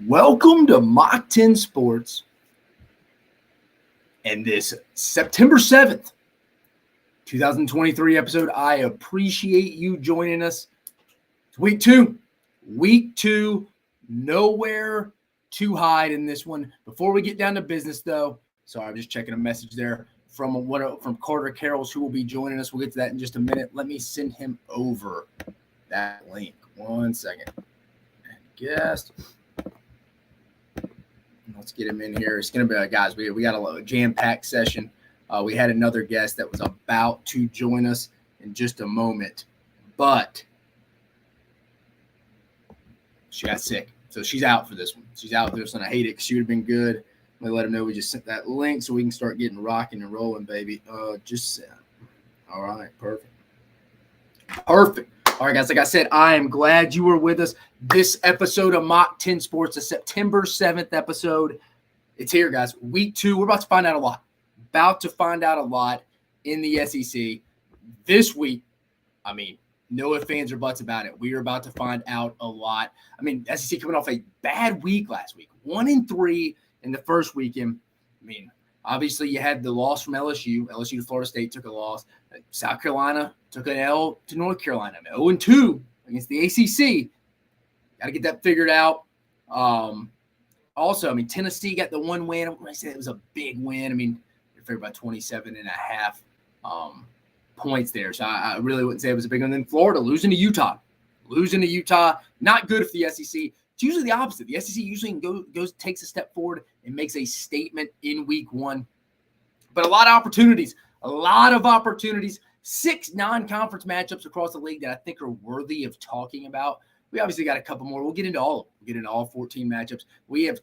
Welcome to Mach 10 Sports and this September 7th, 2023 episode. I appreciate you joining us. It's week two, nowhere to hide in this one. Before we get down to business, though, sorry, I'm just checking a message there from Carter Karels, who will be joining us. We'll get to that in just a minute. Let me send him over that link. 1 second. Guest. Let's get him in here. It's going to be, guys, we got a jam-packed session. We had another guest that was about to join us in just a moment, but she got sick. So she's out for this one. She's out for this one. I hate it because she would have been good. We let him know we just sent that link so we can start getting rocking and rolling, baby. Just sent. All right, perfect. All right, guys, like I said, I am glad you were with us. This episode of Mach 10 Sports, the September 7th episode. It's here, guys. Week 2, we're about to find out a lot. In the SEC. This week, no ifs, ands, or buts about it. We are about to find out a lot. SEC coming off a bad week last week. 1-3 in the first weekend. Obviously, you had the loss from LSU. LSU to Florida State took a loss. South Carolina took an L to North Carolina. 0-2 against the ACC. Got to get that figured out. Also, Tennessee got the one win. I'm going to say it was a big win. They're favored by 27.5 points there. So I really wouldn't say it was a big one. Then Florida losing to Utah. Not good for the SEC. It's usually the opposite. The SEC usually takes a step forward and makes a statement in week 1. But a lot of opportunities. 6 non-conference matchups across the league that I think are worthy of talking about. We obviously got a couple more. We'll get into all of them. We'll get into all 14 matchups. We have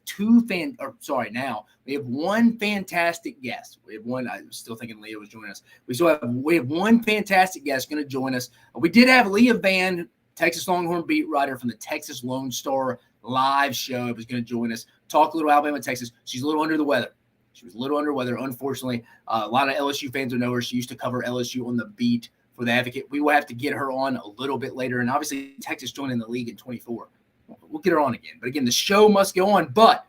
we have one fantastic guest. I was still thinking Leah was joining us. We have one fantastic guest going to join us. We did have Leah Vann, Texas Longhorn beat writer from the Texas Lone Star live show, was going to join us, talk a little Alabama, Texas. She's a little under the weather. She was a little under the weather, unfortunately. A lot of LSU fans will know her. She used to cover LSU on the beat for the Advocate. We will have to get her on a little bit later. And obviously, Texas joining the league in 24. We'll get her on again. But again, the show must go on. But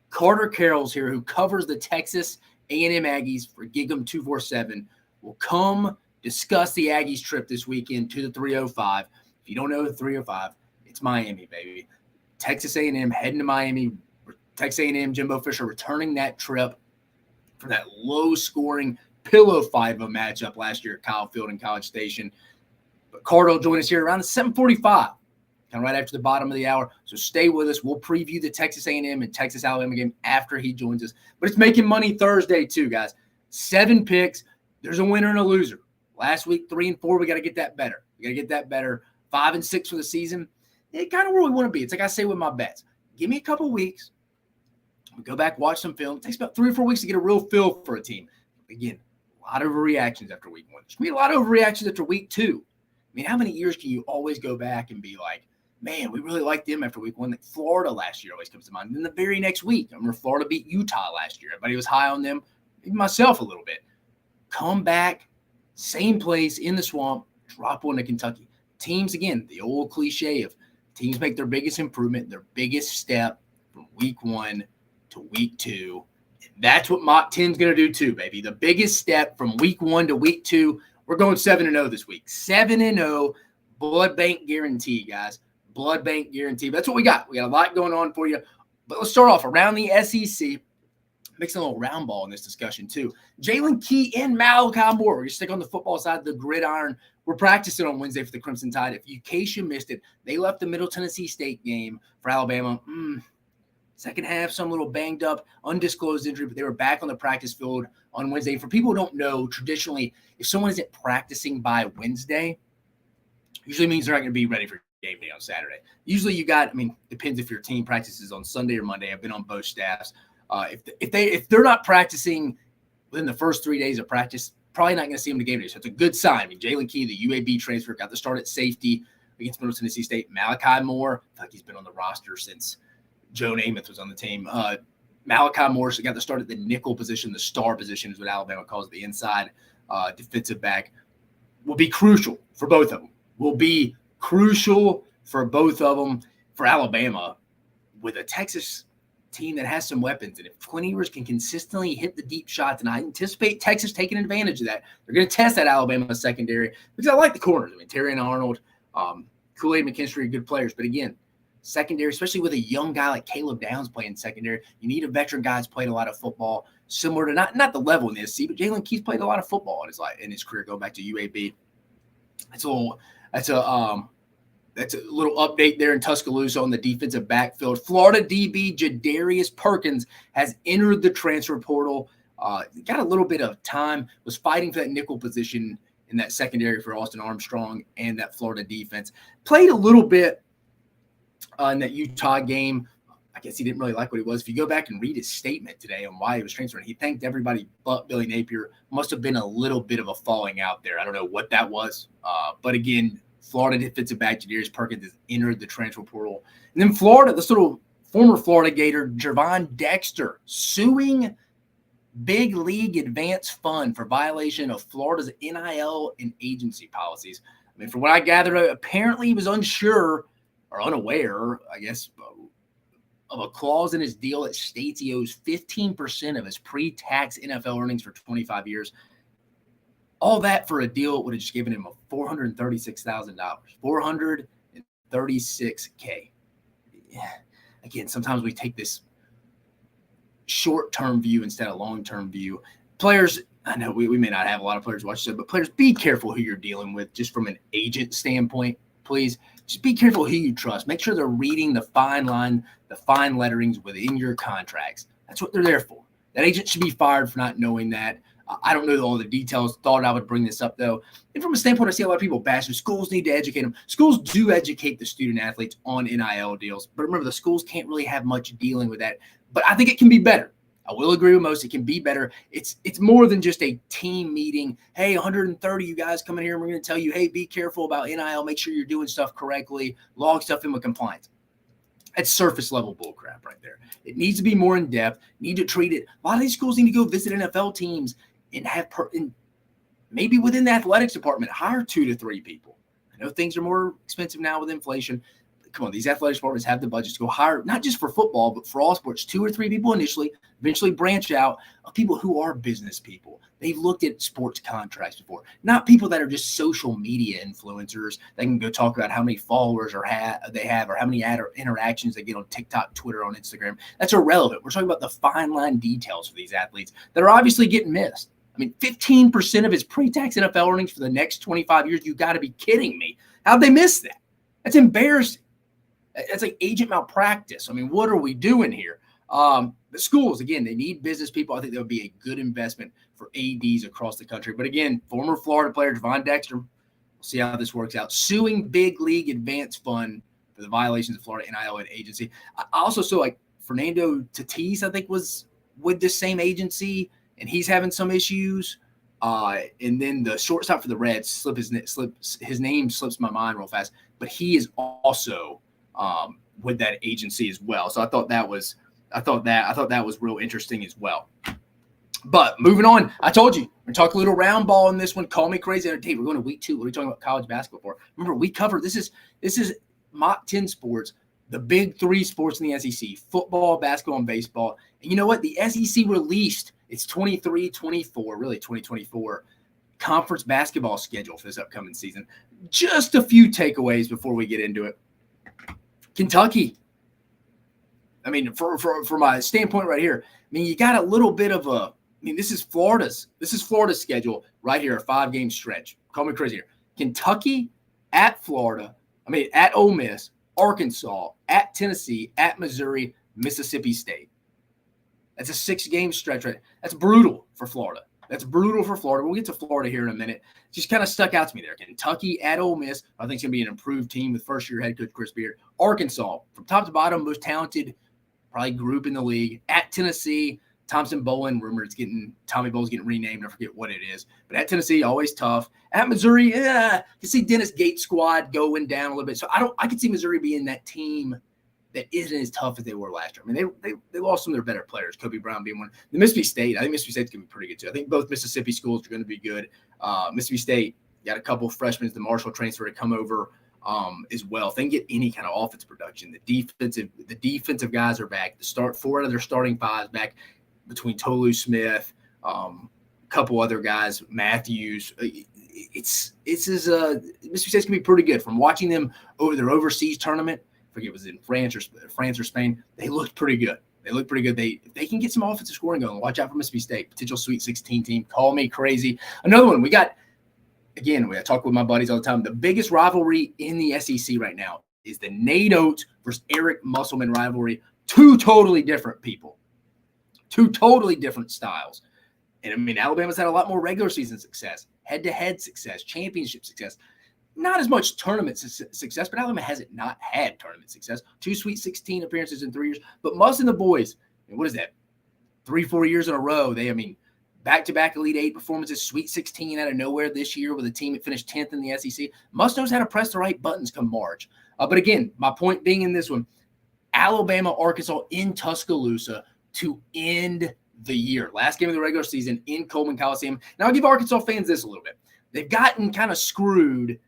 Carter Karels here, who covers the Texas A&M Aggies for GigEm 247, will come discuss the Aggies trip this weekend to the 305. If you don't know the 305, it's Miami, baby. Texas A&M heading to Miami. Texas A&M, Jimbo Fisher returning that trip for that low-scoring pillow fight of a matchup last year at Kyle Field and College Station. But Carter will join us here around 7:45, kind of right after the bottom of the hour. So stay with us. We'll preview the Texas A&M and Texas Alabama game after he joins us. But it's Making Money Thursday too, guys. 7 picks. There's a winner and a loser. Last week, 3 and 4. We got to get that better. 5 and 6 for the season. It's kind of where we want to be. It's like I say with my bets. Give me a couple weeks. We go back, watch some film. It takes about 3 or 4 weeks to get a real feel for a team. Again, a lot of overreactions after week 1. There's going to be a lot of overreactions after week 2. How many years can you always go back and be like, man, we really liked them after week 1. Like Florida last year always comes to mind. And then the very next week, I remember Florida beat Utah last year. Everybody was high on them, even myself a little bit. Come back, same place in the swamp, drop one to Kentucky. Teams, again, the old cliche of teams make their biggest improvement, their biggest step from week 1 to week 2. And that's what Mach 10 is going to do too, baby. The biggest step from week 1 to week 2. We're going 7-0 this week. 7-0, blood bank guarantee, guys. Blood bank guarantee. That's what we got. We got a lot going on for you. But let's start off around the SEC. Mixing a little round ball in this discussion too. Jalen Key and Malachi Moore. We're going to stick on the football side of the gridiron. We're practicing on Wednesday for the Crimson Tide. In case you missed it, they left the Middle Tennessee State game for Alabama. Second half, some little banged up, undisclosed injury, but they were back on the practice field on Wednesday. For people who don't know, traditionally, if someone isn't practicing by Wednesday, usually means they're not going to be ready for game day on Saturday. Usually you got, depends if your team practices on Sunday or Monday. I've been on both staffs. If they're not practicing within the first 3 days of practice, probably not going to see them to game day. So it's a good sign. Jalen Key, the UAB transfer, got the start at safety against Middle Tennessee State. Malachi Moore, I feel like he's been on the roster since Joe Namath was on the team. Malachi Moore got the start at the nickel position, the star position is what Alabama calls the inside defensive back. Will be crucial for both of them. For Alabama, with a Texas team that has some weapons, and if Quinn Ewers can consistently hit the deep shots, and I anticipate Texas taking advantage of that, they're going to test that Alabama secondary because I like the corners. I mean, Terry and Arnold, Kool-Aid McKinstry are good players, but again, secondary, especially with a young guy like Caleb Downs playing secondary, you need a veteran guy who's played a lot of football, similar to not the level in the SC, but Jalen Keith played a lot of football in his career going back to UAB. That's a little update there in Tuscaloosa on the defensive backfield. Florida DB Jadarius Perkins has entered the transfer portal. Got a little bit of time, was fighting for that nickel position in that secondary for Austin Armstrong and that Florida defense. Played a little bit in that Utah game. I guess he didn't really like what he was. If you go back and read his statement today on why he was transferring, he thanked everybody but Billy Napier. Must have been a little bit of a falling out there. I don't know what that was. But again, Florida defensive back Jadarius Perkins has entered the transfer portal. And then Florida, this little former Florida Gator, Jervon Dexter, suing Big League Advance Fund for violation of Florida's NIL and agency policies. I mean, from what I gathered, apparently he was unsure or unaware, I guess, of a clause in his deal that states he owes 15% of his pre-tax NFL earnings for 25 years. All that for a deal would have just given him a $436,000, $436K. Yeah. Again, sometimes we take this short-term view instead of long-term view. Players, I know we may not have a lot of players watch this, but players, be careful who you're dealing with just from an agent standpoint, please. Just be careful who you trust. Make sure they're reading the fine line, the fine letterings within your contracts. That's what they're there for. That agent should be fired for not knowing that. I don't know all the details. Thought I would bring this up, though. And from a standpoint, I see a lot of people bash them. Schools need to educate them. Schools do educate the student athletes on NIL deals. But remember, the schools can't really have much dealing with that. But I think it can be better. I will agree with most. It can be better. It's more than just a team meeting. Hey, 130 you guys come in here, and we're going to tell you, hey, be careful about NIL. Make sure you're doing stuff correctly. Log stuff in with compliance. That's surface level bullcrap right there. It needs to be more in depth. Need to treat it. A lot of these schools need to go visit NFL teams and have maybe within the athletics department, hire 2 to 3 people. I know things are more expensive now with inflation. Come on, these athletic departments have the budget to go hire, not just for football, but for all sports, 2 or 3 people initially, eventually branch out of people who are business people. They've looked at sports contracts before, not people that are just social media influencers that can go talk about how many followers they have or how many interactions they get on TikTok, Twitter, on Instagram. That's irrelevant. We're talking about the fine line details for these athletes that are obviously getting missed. I mean, 15% of his pre-tax NFL earnings for the next 25 years. You got to be kidding me. How'd they miss that? That's embarrassing. It's like agent malpractice. I mean, what are we doing here? The schools, again, they need business people. I think that would be a good investment for ADs across the country. But again, former Florida player Jervon Dexter, we'll see how this works out, suing Big League Advance Fund for the violations of Florida NIL and agency. I also saw like Fernando Tatis, I think, was with this same agency, and he's having some issues. And then the shortstop for the Reds, his name slips my mind real fast, but he is also with that agency as well. So I thought that was real interesting as well. But moving on, I told you we're talking a little round ball in this one. Call me crazy. Hey, we're going to week 2. What are we talking about college basketball for? Remember, we covered this is Mach 10 sports, the big 3 sports in the SEC: football, basketball, and baseball. And you know what? The SEC released its 23-24, really 2024 conference basketball schedule for this upcoming season. Just a few takeaways before we get into it. Kentucky. I mean, for my standpoint right here, I mean, you got a little bit of this is Florida's schedule right here, a 5-game stretch. Call me crazy here. Kentucky, at Florida, at Ole Miss, Arkansas, at Tennessee, at Missouri, Mississippi State. That's a 6-game stretch right. That's brutal for Florida. We'll get to Florida here in a minute. Just kind of stuck out to me there. Kentucky at Ole Miss, I think it's going to be an improved team with first-year head coach Chris Beard. Arkansas, from top to bottom, most talented probably group in the league. At Tennessee, Thompson Bolin, rumored Tommy Bowles getting renamed. I forget what it is. But at Tennessee, always tough. At Missouri, you can see Dennis Gates' squad going down a little bit. So I could see Missouri being that team that isn't as tough as they were last year. I mean, they lost some of their better players, Kobe Brown being one. The Mississippi State, I think Mississippi State's going to be pretty good too. I think both Mississippi schools are going to be good. Mississippi State got a couple of freshmen, the Marshall transfer to come over. as well. If they can get any kind of offensive production, the defensive guys are back. Four out of their starting fives back between Tolu Smith, a couple other guys, Matthews. Mississippi State's gonna be pretty good. From watching them over their overseas tournament, I forget it was in France or Spain, they looked pretty good. If they can get some offensive scoring going, watch out for Mississippi State, potential Sweet 16 team. Call me crazy. Another one we got. Again, I talk with my buddies all the time. The biggest rivalry in the SEC right now is the Nate Oates versus Eric Musselman rivalry. Two totally different people, two totally different styles. And I mean, Alabama's had a lot more regular season success, head-to-head success, championship success. Not as much tournament success, but Alabama hasn't not had tournament success. 2 Sweet 16 appearances in 3 years. But Muss and the boys, what is that? 3-4 years in a row. Back-to-back Elite Eight performances, Sweet 16 out of nowhere this year with a team that finished 10th in the SEC. Muss knows how to press the right buttons come March. But again, my point being in this one, Alabama, Arkansas in Tuscaloosa to end the year. Last game of the regular season in Coleman Coliseum. Now, I'll give Arkansas fans this a little bit. They've gotten kind of screwed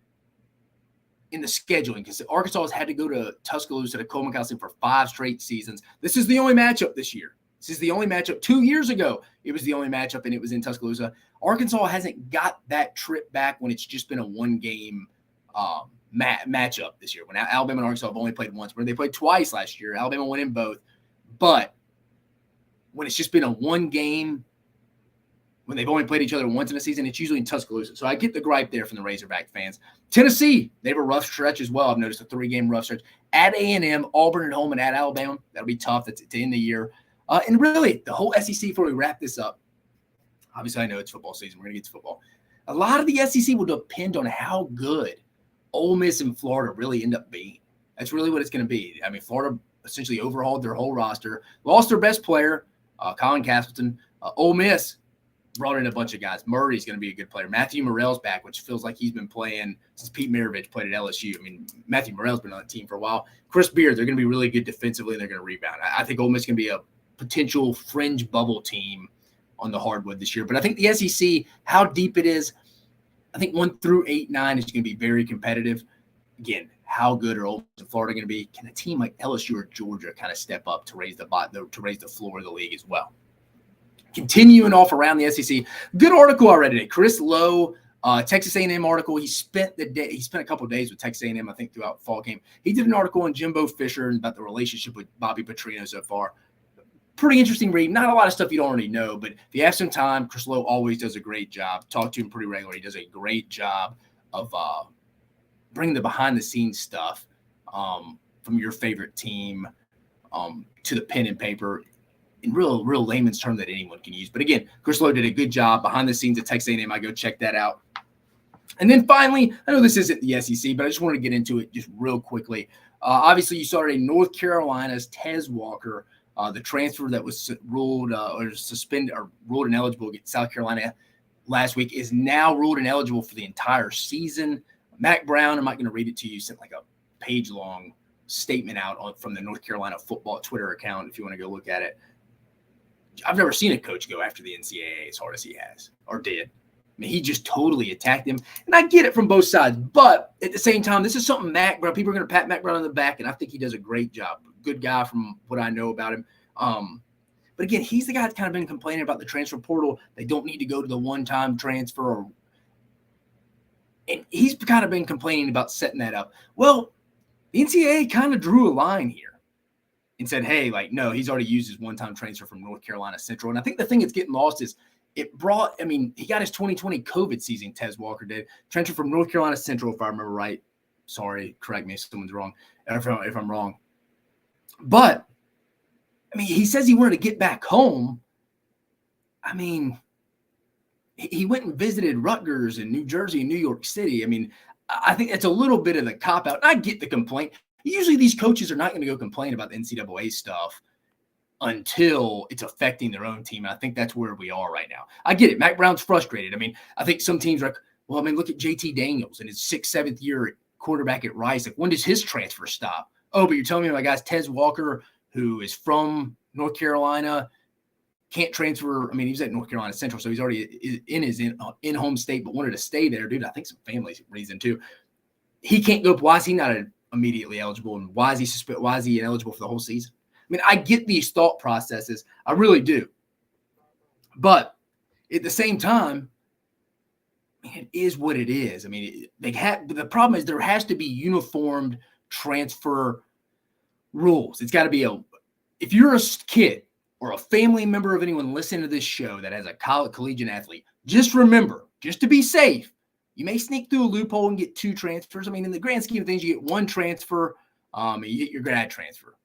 in the scheduling because Arkansas has had to go to Tuscaloosa to Coleman Coliseum for 5 straight seasons. This is the only matchup this year. This is the only matchup. 2 years ago, it was the only matchup, and it was in Tuscaloosa. Arkansas hasn't got that trip back when it's just been a one-game matchup this year. When Alabama and Arkansas have only played once, where they played twice last year. Alabama won in both. But when it's just been a one-game, when they've only played each other once in a season, it's usually in Tuscaloosa. So I get the gripe there from the Razorback fans. Tennessee, they have a rough stretch as well. I've noticed a 3-game rough stretch. At A&M, Auburn at home, and at Alabama. That'll be tough to end the year. And really, the whole SEC, before we wrap this up, obviously I know it's football season. We're going to get to football. A lot of the SEC will depend on how good Ole Miss and Florida really end up being. That's really what it's going to be. I mean, Florida essentially overhauled their whole roster, lost their best player, Colin Castleton. Ole Miss brought in a bunch of guys. Murray's going to be a good player. Matthew Morrell's back, which feels like he's been playing since Pete Maravich played at LSU. I mean, Matthew Morrell's been on the team for a while. Chris Beard, they're going to be really good defensively, and they're going to rebound. I think Ole Miss is going to be a potential fringe bubble team on the hardwood this year. But I think the SEC, how deep it is, I think 1 through 8, 9 is going to be very competitive. Again, how good are Ole Miss and Florida going to be? Can a team like LSU or Georgia kind of step up to raise the floor of the league as well? Continuing off around the SEC, good article I read today. Chris Lowe, Texas A&M article. He spent a couple of days with Texas A&M, I think, throughout the fall game. He did an article on Jimbo Fisher and about the relationship with Bobby Petrino so far. Pretty interesting read. Not a lot of stuff you don't already know, but if you have some time, Chris Lowe always does a great job. Talk to him pretty regularly. He does a great job of bringing the behind-the-scenes stuff from your favorite team to the pen and paper in real layman's term that anyone can use. But again, Chris Lowe did a good job behind the scenes at Texas A&M. I go check that out. And then finally, I know this isn't the SEC, but I just wanted to get into it just real quickly. Obviously, you saw today North Carolina's Tez Walker, the transfer that was ruled or suspended or ruled ineligible against South Carolina last week, is now ruled ineligible for the entire season. Mac Brown, I'm not going to read it to you, sent like a page-long statement out from the North Carolina football Twitter account if you want to go look at it. I've never seen a coach go after the NCAA as hard as he has or did. I mean, he just totally attacked him. And I get it from both sides. But at the same time, this is something Mac Brown, people are going to pat Mac Brown on the back, and I think he does a great job. Good guy from what I know about him. But again, he's the guy that's kind of been complaining about the transfer portal. They don't need to go to the one-time transfer. And he's kind of been complaining about setting that up. Well, the NCAA kind of drew a line here and said, hey, no, he's already used his one-time transfer from North Carolina Central. And I think the thing that's getting lost is he got his 2020 COVID season, Tez Walker did. Transfer from North Carolina Central, if I remember right. Sorry, correct me if someone's wrong, if I'm wrong. But, he says he wanted to get back home. He went and visited Rutgers in New Jersey and New York City. I think it's a little bit of the cop-out. I get the complaint. Usually these coaches are not going to go complain about the NCAA stuff until it's affecting their own team. And I think that's where we are right now. I get it. Mac Brown's frustrated. I think some teams are like, look at JT Daniels in his 6th, 7th year quarterback at Rice. When does his transfer stop? Oh, but you're telling me my guy's Tez Walker, who is from North Carolina, can't transfer. He was at North Carolina Central, so he's already in his in-home state, but wanted to stay there. Dude, I think some family reason too. he can't go. Why is he not immediately eligible? And why is he suspended? Why is he ineligible for the whole season? I mean, I get these thought processes. I really do. But at the same time, it is what it is. I mean, the problem is there has to be uniformed transfer rules. It's got to be if you're a kid or a family member of anyone listening to this show that has a collegiate athlete, just remember, just to be safe, you may sneak through a loophole and get 2 transfers. I mean, in the grand scheme of things, you get 1 transfer, and you get your grad transfer.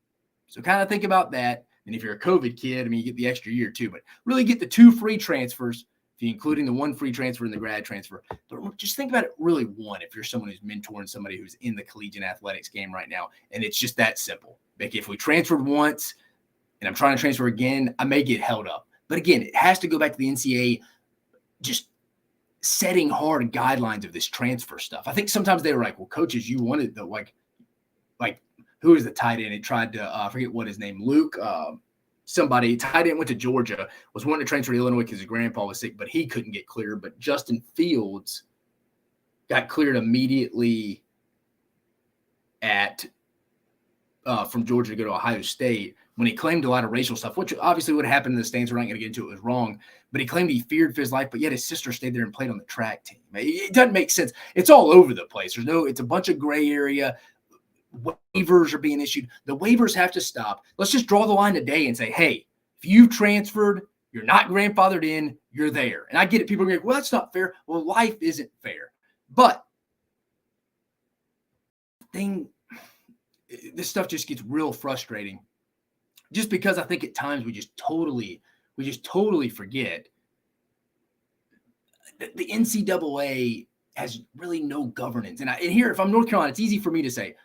So kind of think about that. And if you're a COVID kid, I mean, you get the extra year too, but really get the 2 free transfers, including the 1 free transfer and the grad transfer. But just think about it really 1 if you're someone who's mentoring somebody who's in the collegiate athletics game right now. And it's just that simple. Like if we transferred once and I'm trying to transfer again, I may get held up. But again, it has to go back to the NCAA just setting hard guidelines of this transfer stuff. I think sometimes they were like, well, coaches, you wanted the like who was the tight end? He tried to I forget what his name, Luke, somebody tight end went to Georgia, was wanting to transfer to Illinois because his grandpa was sick, but he couldn't get cleared. But Justin Fields got cleared immediately from Georgia to go to Ohio State when he claimed a lot of racial stuff, which obviously would happen in the stands. We're not going to get into it. It was wrong, but he claimed he feared for his life, but yet his sister stayed there and played on the track team. It doesn't make sense. It's all over the place. It's a bunch of gray area. Waivers are being issued. The waivers have to stop. Let's just draw the line today and say, hey, if you've transferred, you're not grandfathered in, you're there. And I get it. People are going, well, that's not fair. Well, life isn't fair. But this stuff just gets real frustrating just because I think at times we just totally forget that the NCAA has really no governance. And here, if I'm North Carolina, it's easy for me to say,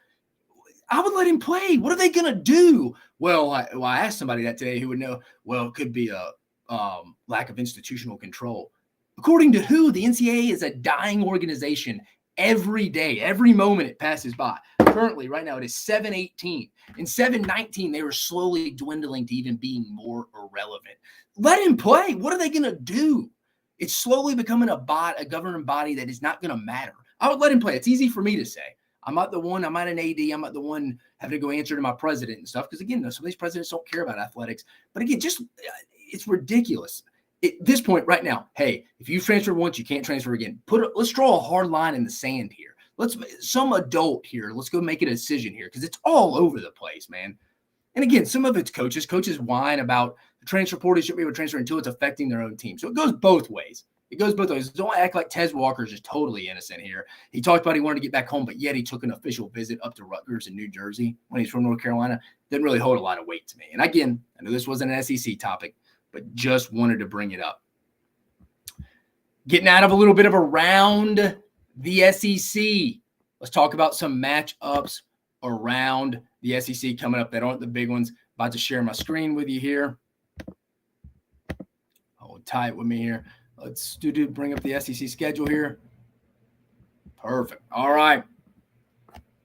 I would let him play. What are they going to do? Well, I asked somebody that today who would know, well, it could be a lack of institutional control. According to who? The NCAA is a dying organization every day, every moment it passes by. Currently, right now, it is 7-18. In 7-19, they were slowly dwindling to even being more irrelevant. Let him play. What are they going to do? It's slowly becoming a governing body that is not going to matter. I would let him play. It's easy for me to say. I'm not an AD. I'm not the one having to go answer to my president and stuff. Because again, some of these presidents don't care about athletics. But again, it's ridiculous. At this point right now, hey, if you transfer once, you can't transfer again. Let's draw a hard line in the sand here. Some adult here. Let's go make a decision here because it's all over the place, man. And again, some of it's coaches. Coaches whine about the transfer portal shouldn't be able to transfer until it's affecting their own team. So it goes both ways. Don't act like Tez Walker's just totally innocent here. He talked about he wanted to get back home, but yet he took an official visit up to Rutgers in New Jersey when he's from North Carolina. Didn't really hold a lot of weight to me. And again, I know this wasn't an SEC topic, but just wanted to bring it up. Getting out of a little bit of around the SEC. Let's talk about some matchups around the SEC coming up that aren't the big ones. About to share my screen with you here. Hold tight with me here. Let's bring up the SEC schedule here. Perfect. All right.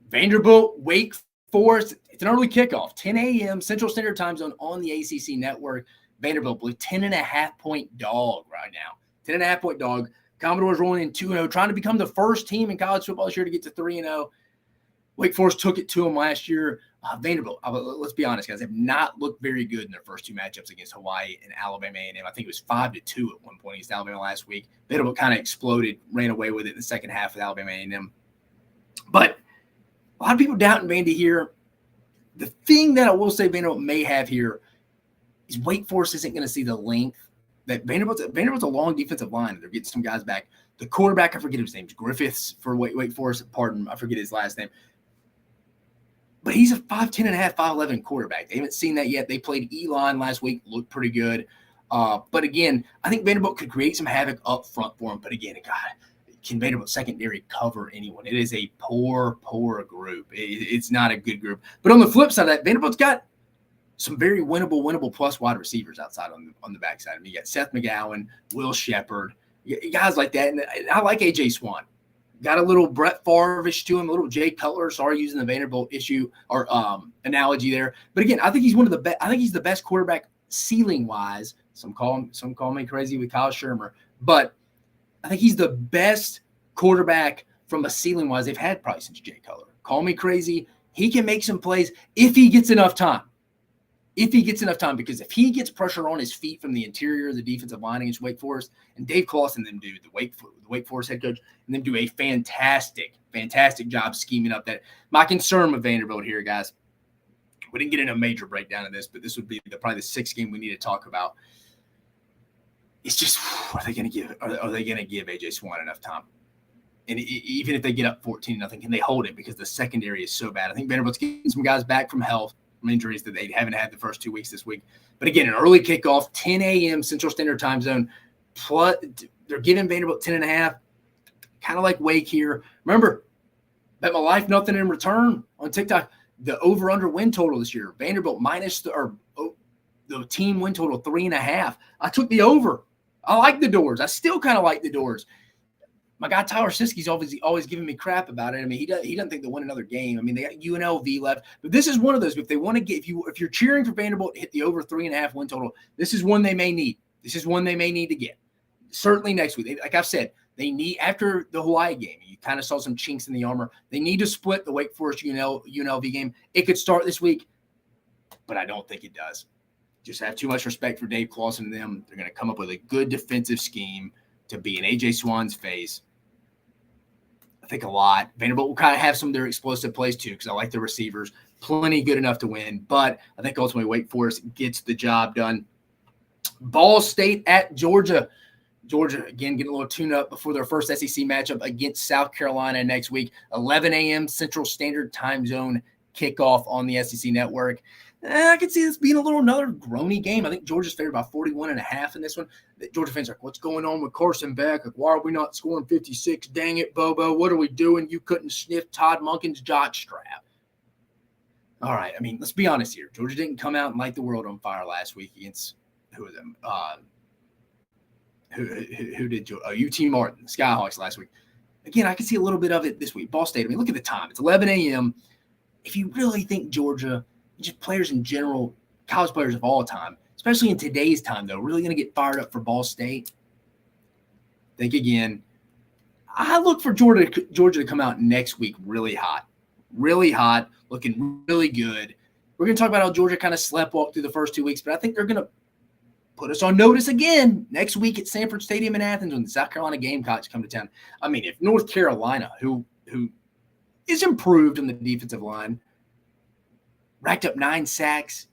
Vanderbilt, Wake Forest. It's an early kickoff, 10 a.m. Central Standard Time Zone on the ACC Network. Vanderbilt, 10.5-point dog right now. 10.5-point dog. Commodores rolling in 2-0, trying to become the first team in college football this year to get to 3-0. Wake Forest took it to them last year. Vanderbilt, let's be honest, guys, have not looked very good in their first 2 matchups against Hawaii and Alabama A&M. I think it was 5-2 at one point against Alabama last week. Vanderbilt kind of exploded, ran away with it in the second half with Alabama A&M. But a lot of people doubting Vandy here. The thing that I will say Vanderbilt may have here is Wake Forest isn't going to see the length that Vanderbilt's a long defensive line. They're getting some guys back. The quarterback, I forget his name, Griffiths for Wake Forest. Pardon, I forget his last name. But he's a 5'10.5", 5'11" quarterback. They haven't seen that yet. They played Elon last week, looked pretty good. But again, I think Vanderbilt could create some havoc up front for him. But again, God, can Vanderbilt secondary cover anyone? It is a poor group. It's not a good group. But on the flip side of that, Vanderbilt's got some very winnable plus wide receivers outside on the backside. I mean, you got Seth McGowan, Will Shepard, guys like that. And I like A.J. Swan. Got a little Brett Favre-ish to him, a little Jay Cutler. Sorry, using the Vanderbilt issue or analogy there. But again, I think he's one of the best. I think he's the best quarterback ceiling-wise. Some call me crazy with Kyle Shermer, but I think he's the best quarterback from a ceiling wise they've had probably since Jay Cutler. Call me crazy. He can make some plays if he gets enough time. Because if he gets pressure on his feet from the interior of the defensive line against Wake Forest, and Dave Clawson them do, the Wake Forest head coach, and then do a fantastic job scheming up that. My concern with Vanderbilt here, guys, we didn't get in a major breakdown of this, but this would be probably the sixth game we need to talk about. It's just, are they going to give AJ Swann enough time? And even if they get up 14-0, can they hold it? Because the secondary is so bad. I think Vanderbilt's getting some guys back from health, from injuries that they haven't had the first 2 weeks this week. But again, an early kickoff, 10 a.m. Central Standard Time Zone. Plus, they're giving Vanderbilt 10.5, kind of like Wake here. Remember, bet my life, nothing in return on TikTok. The over-under win total this year, Vanderbilt the team win total 3.5. I took the over. I like the Doors. I still kind of like the Doors. My guy Tyler Siskey's always giving me crap about it. I mean, he doesn't think they'll win another game. I mean, they got UNLV left, but this is one of those. If they want to get, if you're cheering for Vanderbilt to hit the over 3.5 win total, this is one they may need. This is one they may need to get. Certainly next week, like I've said, they need, after the Hawaii game, you kind of saw some chinks in the armor. They need to split the Wake Forest UNLV game. It could start this week, but I don't think it does. Just have too much respect for Dave Clawson and them. They're going to come up with a good defensive scheme to be in AJ Swann's face. I think a lot. Vanderbilt will kind of have some of their explosive plays too, because I like the receivers. Plenty good enough to win, but I think ultimately Wake Forest gets the job done. Ball State at Georgia. Georgia, again, getting a little tune-up before their first SEC matchup against South Carolina next week. 11 a.m. Central Standard Time Zone kickoff on the SEC Network. I can see this being another groany game. I think Georgia's favored by 41.5 in this one. The Georgia fans are like, what's going on with Carson Beck? Like, why are we not scoring 56? Dang it, Bobo. What are we doing? You couldn't sniff Todd Monken's jockstrap. All right. I mean, let's be honest here. Georgia didn't come out and light the world on fire last week against who was them? Who did UT Martin, Skyhawks last week. Again, I can see a little bit of it this week. Ball State, I mean, look at the time. It's 11 a.m. If you really think Georgia, just players in general, college players of all time, especially in today's time, though, really going to get fired up for Ball State, think again. I look for Georgia to come out next week really hot, looking really good. We're going to talk about how Georgia kind of sleptwalked through the first 2 weeks, but I think they're going to put us on notice again next week at Sanford Stadium in Athens when the South Carolina Gamecocks come to town. I mean, if North Carolina, who is improved on the defensive line, racked up 9 sacks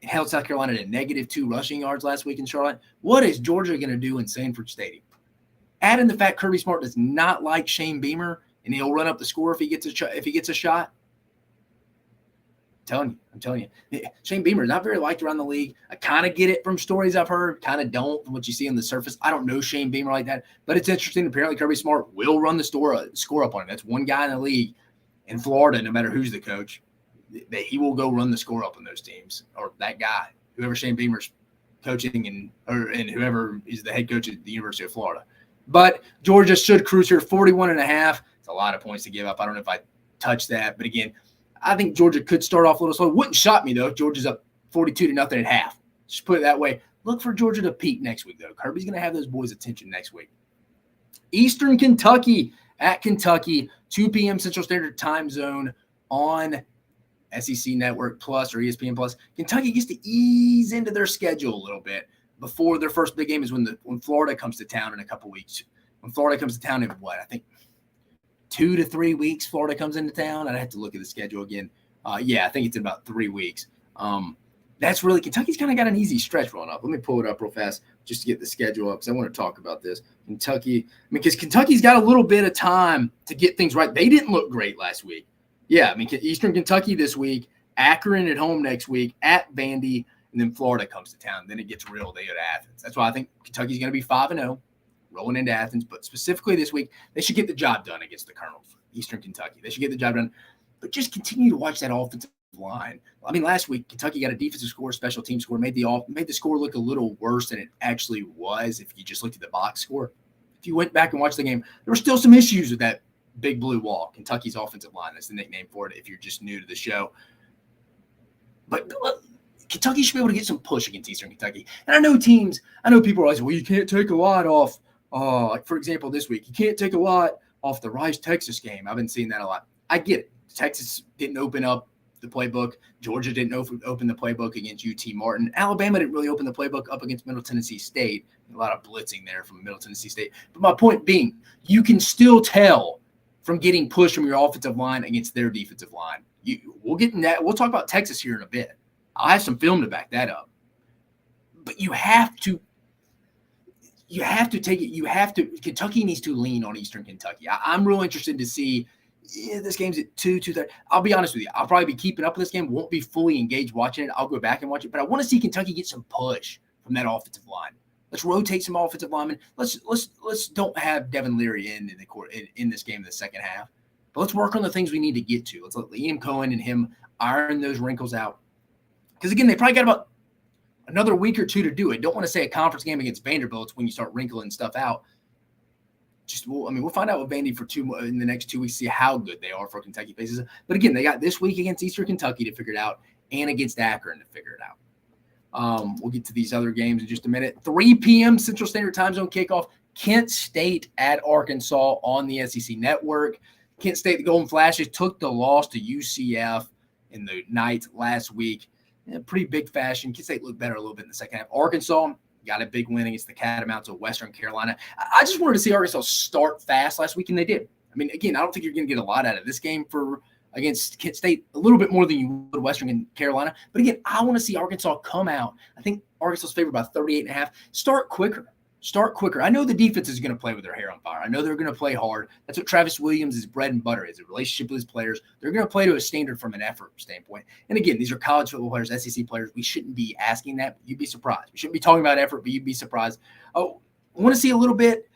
and held South Carolina to -2 rushing yards last week in Charlotte, what is Georgia going to do in Sanford Stadium? Add in the fact Kirby Smart does not like Shane Beamer, and he'll run up the score if he gets a shot. I'm telling you. Shane Beamer is not very liked around the league. I kind of get it from stories I've heard, kind of don't from what you see on the surface. I don't know Shane Beamer like that, but it's interesting. Apparently Kirby Smart will run the score up on him. That's one guy in the league in Florida, no matter who's the coach, that he will go run the score up on those teams, or that guy, whoever Shane Beamer's coaching and whoever is the head coach at the University of Florida. But Georgia should cruise here 41.5. It's a lot of points to give up. I don't know if I touched that, but again, I think Georgia could start off a little slow. Wouldn't shock me, though, if Georgia's up 42-0 at half. Just put it that way. Look for Georgia to peak next week, though. Kirby's going to have those boys' attention next week. Eastern Kentucky at Kentucky, 2 p.m. Central Standard Time Zone on SEC Network Plus or ESPN Plus. Kentucky gets to ease into their schedule a little bit before their first big game is when Florida comes to town in a couple weeks. When Florida comes to town in what? I think 2 to 3 weeks Florida comes into town. I'd have to look at the schedule again. I think it's in about 3 weeks. That's really – Kentucky's kind of got an easy stretch rolling up. Let me pull it up real fast just to get the schedule up because I want to talk about this. Kentucky – because Kentucky's got a little bit of time to get things right. They didn't look great last week. Yeah, Eastern Kentucky this week, Akron at home next week, at Vandy, and then Florida comes to town. Then it gets real. They go to Athens. That's why I think Kentucky's going to be 5-0. Rolling into Athens, but specifically this week, they should get the job done against the Colonels, Eastern Kentucky. They should get the job done, but just continue to watch that offensive line. I mean, last week, Kentucky got a defensive score, special team score, made the score look a little worse than it actually was if you just looked at the box score. If you went back and watched the game, there were still some issues with that big blue wall, Kentucky's offensive line. That's the nickname for it if you're just new to the show. But Kentucky should be able to get some push against Eastern Kentucky. And I know people are always, well, you can't take a lot off. Like, for example, this week, you can't take a lot off the Rice Texas game. I've been seeing that a lot. I get it. Texas didn't open up the playbook. Georgia didn't open the playbook against UT Martin. Alabama didn't really open the playbook up against Middle Tennessee State. A lot of blitzing there from Middle Tennessee State. But my point being, you can still tell from getting pushed from your offensive line against their defensive line. We'll get in that. We'll talk about Texas here in a bit. I'll have some film to back that up. But you have to take it. Kentucky needs to lean on Eastern Kentucky. I'm real interested to see. This game's at 2:30. I'll be honest with you. I'll probably be keeping up with this game. Won't be fully engaged watching it. I'll go back and watch it. But I want to see Kentucky get some push from that offensive line. Let's rotate some offensive linemen. Let's don't have Devin Leary in the court in this game in the second half. But let's work on the things we need to get to. Let's let Liam Cohen and him iron those wrinkles out. Because again, they probably got about another week or two to do it. Don't want to say a conference game against Vanderbilt when you start wrinkling stuff out. We'll find out with Vandy in the next 2 weeks, see how good they are for Kentucky faces. But again, they got this week against Eastern Kentucky to figure it out and against Akron to figure it out. We'll get to these other games in just a minute. 3 p.m. Central Standard Time Zone kickoff. Kent State at Arkansas on the SEC Network. Kent State, the Golden Flashes, took the loss to UCF in the night last week. In a pretty big fashion. Kent State looked better a little bit in the second half. Arkansas got a big win against the Catamounts of Western Carolina. I just wanted to see Arkansas start fast last week, and they did. I mean, again, I don't think you're going to get a lot out of this game against Kent State, a little bit more than you would Western Carolina. But again, I want to see Arkansas come out. I think Arkansas's favored by 38.5. Start quicker. I know the defense is going to play with their hair on fire. I know they're going to play hard. That's what Travis Williams' bread and butter is, a relationship with his players. They're going to play to a standard from an effort standpoint. And again, these are college football players, SEC players. We shouldn't be asking that, but you'd be surprised. We shouldn't be talking about effort, but you'd be surprised. Oh, I want to see a little bit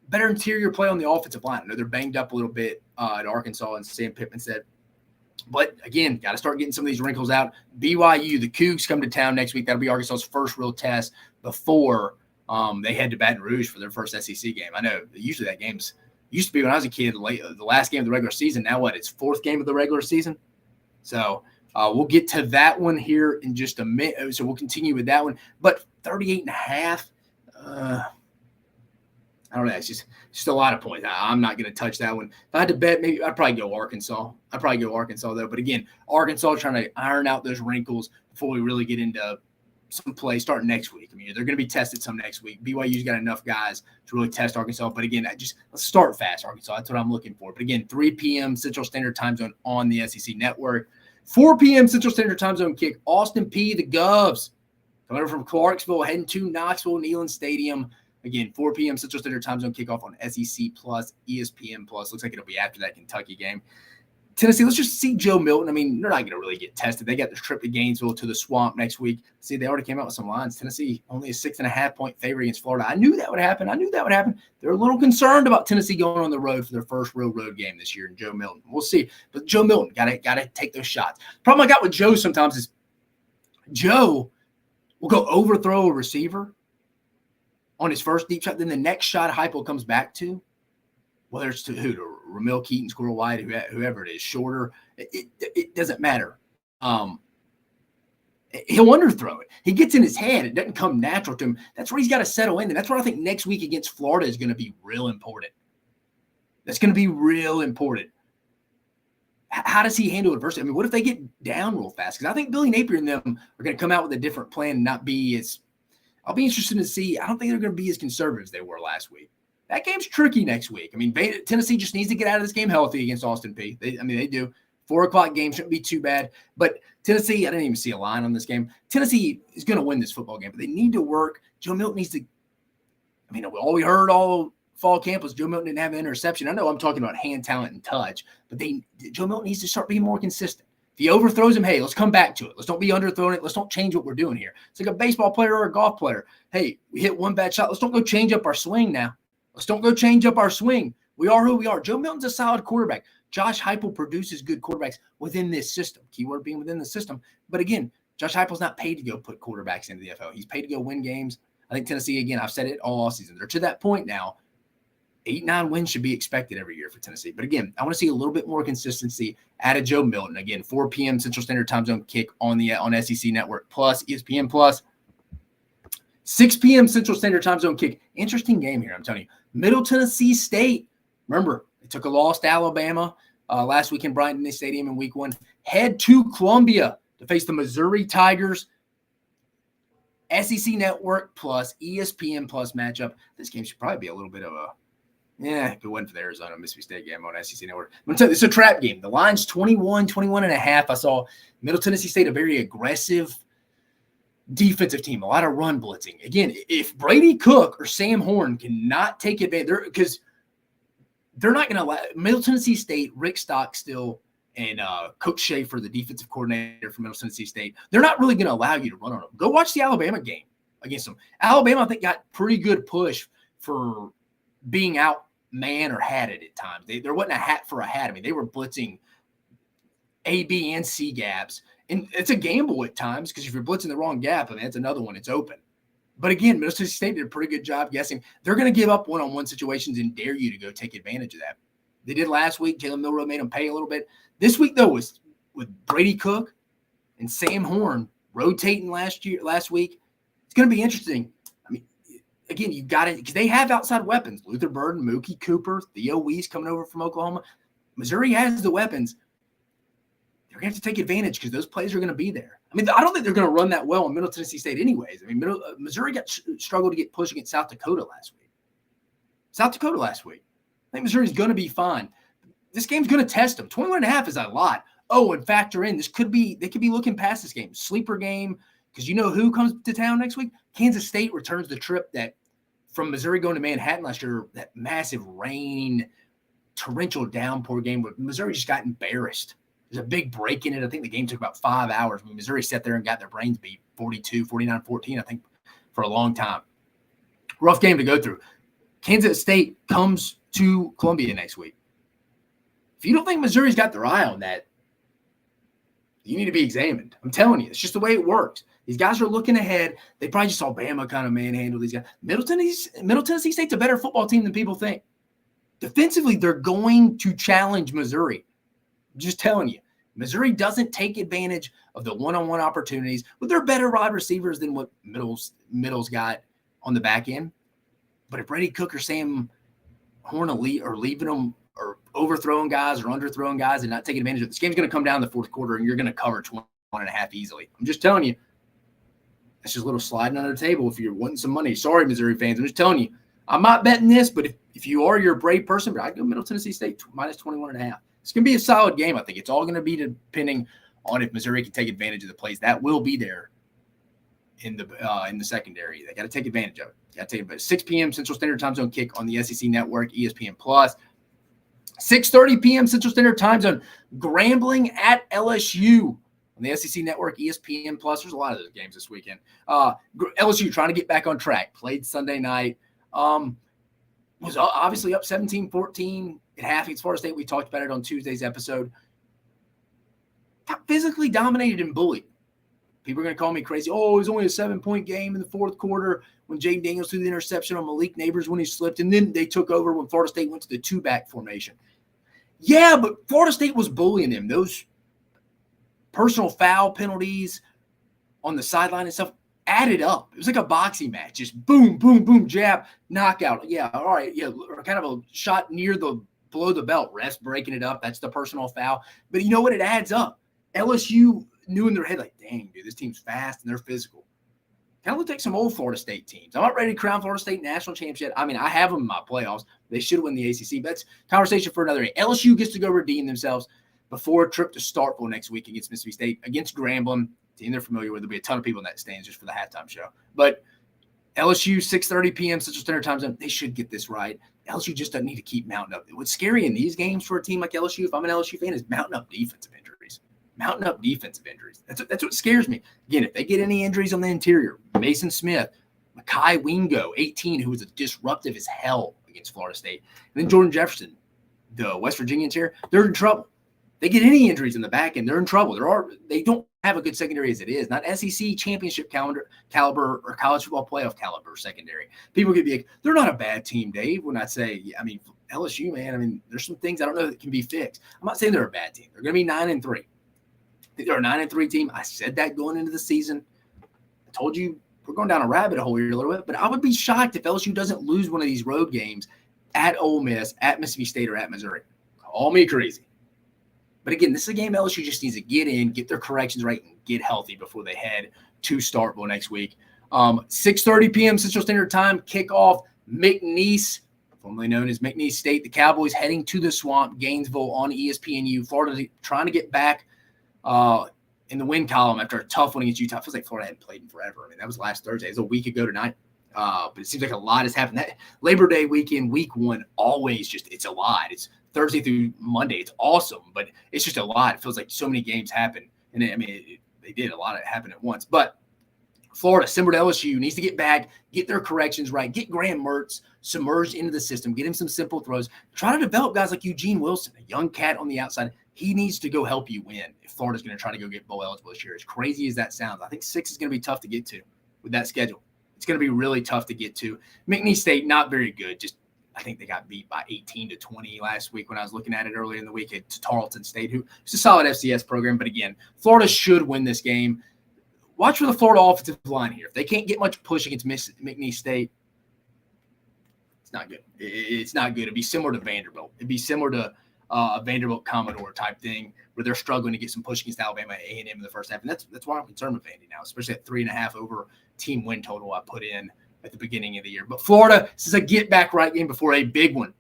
better interior play on the offensive line. I know they're banged up a little bit at Arkansas, and Sam Pittman said. But again, got to start getting some of these wrinkles out. BYU, the Cougs come to town next week. That'll be Arkansas's first real test before they head to Baton Rouge for their first SEC game. I know usually that game's used to be when I was a kid, the last game of the regular season. Now what? It's fourth game of the regular season. So we'll get to that one here in just a minute. So we'll continue with that one. But 38.5, I don't know. It's just a lot of points. I'm not going to touch that one. If I had to bet, maybe I'd probably go Arkansas. Though. But again, Arkansas trying to iron out those wrinkles before we really get into some play starting next week. I mean, they're going to be tested some next week. BYU's got enough guys to really test Arkansas. But again, let's start fast, Arkansas. That's what I'm looking for. But again, 3 p.m. Central Standard Time Zone on the SEC Network. 4 p.m. Central Standard Time Zone kick. Austin Peay, the Govs, coming over from Clarksville, heading to Knoxville, Neyland Stadium. Again, 4 p.m. Central Standard Time Zone kickoff on SEC Plus, ESPN Plus. Looks like it'll be after that Kentucky game. Tennessee, let's just see Joe Milton. I mean, they're not going to really get tested. They got this trip to Gainesville to the Swamp next week. See, they already came out with some lines. Tennessee, only a 6.5-point favorite against Florida. I knew that would happen. They're a little concerned about Tennessee going on the road for their first real road game this year, and Joe Milton. We'll see. But Joe Milton, got to take those shots. Problem I got with Joe sometimes is Joe will go overthrow a receiver on his first deep shot. Then the next shot Heupel comes back to, whether it's to Ramil Keaton, Squirrel White, whoever it is, shorter, it doesn't matter. He'll underthrow it. He gets in his head. It doesn't come natural to him. That's where he's got to settle in. And that's where I think next week against Florida is going to be real important. That's going to be real important. How does he handle adversity? I mean, what if they get down real fast? Because I think Billy Napier and them are going to come out with a different plan and not be as – I'll be interested to see. I don't think they're going to be as conservative as they were last week. That game's tricky next week. I mean, Tennessee just needs to get out of this game healthy against Austin Peay. They do. 4 o'clock game shouldn't be too bad. But Tennessee, I didn't even see a line on this game. Tennessee is going to win this football game, but they need to work. Joe Milton needs to – I mean, all we heard all fall camp was Joe Milton didn't have an interception. I know I'm talking about hand talent and touch, but Joe Milton needs to start being more consistent. If he overthrows him, hey, let's come back to it. Let's don't be underthrowing it. Let's don't change what we're doing here. It's like a baseball player or a golf player. Hey, we hit one bad shot. Let's don't go change up our swing now. Let's don't go change up our swing. We are who we are. Joe Milton's a solid quarterback. Josh Heupel produces good quarterbacks within this system. Keyword being within the system. But again, Josh Heupel's not paid to go put quarterbacks into the NFL. He's paid to go win games. I think Tennessee, again, I've said it all season. They're to that point now. 8-9 wins should be expected every year for Tennessee. But again, I want to see a little bit more consistency out of Joe Milton. Again, 4 p.m. Central Standard Time Zone kick on SEC Network Plus, ESPN Plus. 6 p.m. Central Standard Time Zone kick. Interesting game here, I'm telling you. Middle Tennessee State. Remember, took a loss to Alabama last week in Bryant Denny Stadium in week 1. Head to Columbia to face the Missouri Tigers. SEC Network plus ESPN plus matchup. This game should probably be a little bit of a, if it wasn't for the Arizona Mississippi State game on SEC Network. I'm going to tell you, it's a trap game. The line's 21 and a half. I saw Middle Tennessee State, a very aggressive defensive team, a lot of run blitzing. Again, if Brady Cook or Sam Horn cannot take advantage, because they're not going to allow Middle Tennessee State, Rick Stockstill, and Coach Schaefer, the defensive coordinator for Middle Tennessee State, they're not really going to allow you to run on them. Go watch the Alabama game against them. Alabama, I think, got pretty good push for being out man or hatted at times. There wasn't a hat for a hat. I mean, they were blitzing A, B, and C gaps. And it's a gamble at times because if you're blitzing the wrong gap, I mean, that's another one. It's open. But again, Middle Tennessee State did a pretty good job guessing. They're going to give up one-on-one situations and dare you to go take advantage of that. They did last week. Jalen Milroe made them pay a little bit. This week, though, was with Brady Cook and Sam Horn rotating last week. It's going to be interesting. I mean, again, you got it because they have outside weapons. Luther Burden, Mookie Cooper, Theo Weiss coming over from Oklahoma. Missouri has the weapons. They're going to have to take advantage because those plays are going to be there. I mean, I don't think they're going to run that well in Middle Tennessee State anyways. I mean, Missouri struggled to get pushed against South Dakota last week. I think Missouri's going to be fine. This game's going to test them. 21.5 is a lot. Oh, and factor in, they could be looking past this game. Sleeper game, because you know who comes to town next week? Kansas State returns the trip that from Missouri going to Manhattan last year, that massive rain, torrential downpour game where Missouri just got embarrassed. There's a big break in it. I think the game took about 5 hours. I mean, Missouri sat there and got their brains beat 42, 49-14, I think, for a long time. Rough game to go through. Kansas State comes to Columbia next week. If you don't think Missouri's got their eye on that, you need to be examined. I'm telling you, it's just the way it works. These guys are looking ahead. They probably just saw Bama kind of manhandle these guys. Middle Tennessee State's a better football team than people think. Defensively, they're going to challenge Missouri. I'm just telling you. Missouri doesn't take advantage of the one-on-one opportunities, but they're better wide receivers than what Middle's got on the back end. But if Brady Cook or Sam Horn are leaving them or overthrowing guys or underthrowing guys and not taking advantage of it, this game's going to come down in the fourth quarter and you're going to cover 21.5 easily. I'm just telling you. That's just a little sliding under the table if you're wanting some money. Sorry, Missouri fans. I'm just telling you. I'm not betting this, but if you are, you're a brave person, but I'd go Middle Tennessee State minus 21.5. It's going to be a solid game, I think. It's all going to be depending on if Missouri can take advantage of the plays. That will be there in the secondary. They got to take advantage of it. Got to take it. 6 p.m. Central Standard Time Zone kick on the SEC Network, ESPN Plus. 6:30 p.m. Central Standard Time Zone, Grambling at LSU on the SEC Network, ESPN Plus. There's a lot of those games this weekend. LSU trying to get back on track. Played Sunday night. Was obviously up 17-14 at half against Florida State. We talked about it on Tuesday's episode. Got physically dominated and bullied. People are going to call me crazy. Oh, it was only a 7-point game in the fourth quarter when Jaden Daniels threw the interception on Malik Neighbors when he slipped, and then they took over when Florida State went to the two-back formation. Yeah, but Florida State was bullying them. Those personal foul penalties on the sideline and stuff added up. It was like a boxing match. Just boom, boom, boom, jab, knockout. Yeah, all right. Yeah, kind of a shot below the belt. Refs breaking it up. That's the personal foul. But you know what? It adds up. LSU knew in their head, like, dang, dude, this team's fast and they're physical. Kind of look like some old Florida State teams. I'm not ready to crown Florida State national championship. I mean, I have them in my playoffs. They should win the ACC. But that's conversation for another day. LSU gets to go redeem themselves before a trip to Starkville next week against Mississippi State, against Grambling. Team they're familiar with. There'll be a ton of people in that stands just for the halftime show. But LSU, 6:30 p.m. Central Standard Time Zone, they should get this right. LSU just doesn't need to keep mounting up. What's scary in these games for a team like LSU, if I'm an LSU fan, is mounting up defensive injuries. That's what scares me. Again, if they get any injuries on the interior, Mason Smith, Mekhi Wingo, 18, who was disruptive as hell against Florida State, and then Jordan Jefferson, the West Virginia interior, they're in trouble. They get any injuries in the back end, they're in trouble. They don't have a good secondary as it is. Not SEC championship caliber or college football playoff caliber secondary. People could be like, they're not a bad team, Dave. When I say, I mean, LSU, man, I mean, there's some things I don't know that can be fixed. I'm not saying they're a bad team. They're going to be 9-3. I think they're a 9-3 team. I said that going into the season. I told you we're going down a rabbit hole here a little bit, but I would be shocked if LSU doesn't lose one of these road games at Ole Miss, at Mississippi State, or at Missouri. Call me crazy. But again, this is a game LSU just needs to get in, get their corrections right, and get healthy before they head to Starkville next week. 6:30 p.m. Central Standard Time, kickoff, McNeese, formerly known as McNeese State. The Cowboys heading to the Swamp, Gainesville on ESPNU. Florida trying to get back in the win column after a tough one against Utah. It feels like Florida hadn't played in forever. I mean, that was last Thursday. It was a week ago tonight. But it seems like a lot has happened. That Labor Day weekend, week one, always just, it's a lot. It's Thursday through Monday. It's awesome, but it's just a lot. It feels like so many games happen. And they did a lot of it happen at once. But Florida, similar to LSU, needs to get back, get their corrections right, get Graham Mertz submerged into the system, get him some simple throws. Try to develop guys like Eugene Wilson, a young cat on the outside. He needs to go help you win if Florida's going to try to go get bowl eligible this year. As crazy as that sounds, I think 6 is going to be tough to get to with that schedule. It's going to be really tough to get to. McNeese State, not very good. Just I think they got beat by 18-20 last week when I was looking at it earlier in the week to Tarleton State, who is a solid FCS program. But again, Florida should win this game. Watch for the Florida offensive line here. If they can't get much push against McNeese State, it's not good. It's not good. It'd be similar to Vanderbilt. It'd be similar to a Vanderbilt Commodore type thing where they're struggling to get some push against Alabama A&M in the first half. And that's why I'm concerned with Vandy now, especially at 3.5 over team win total I put in at the beginning of the year. But Florida, this is a get-back right game before a big one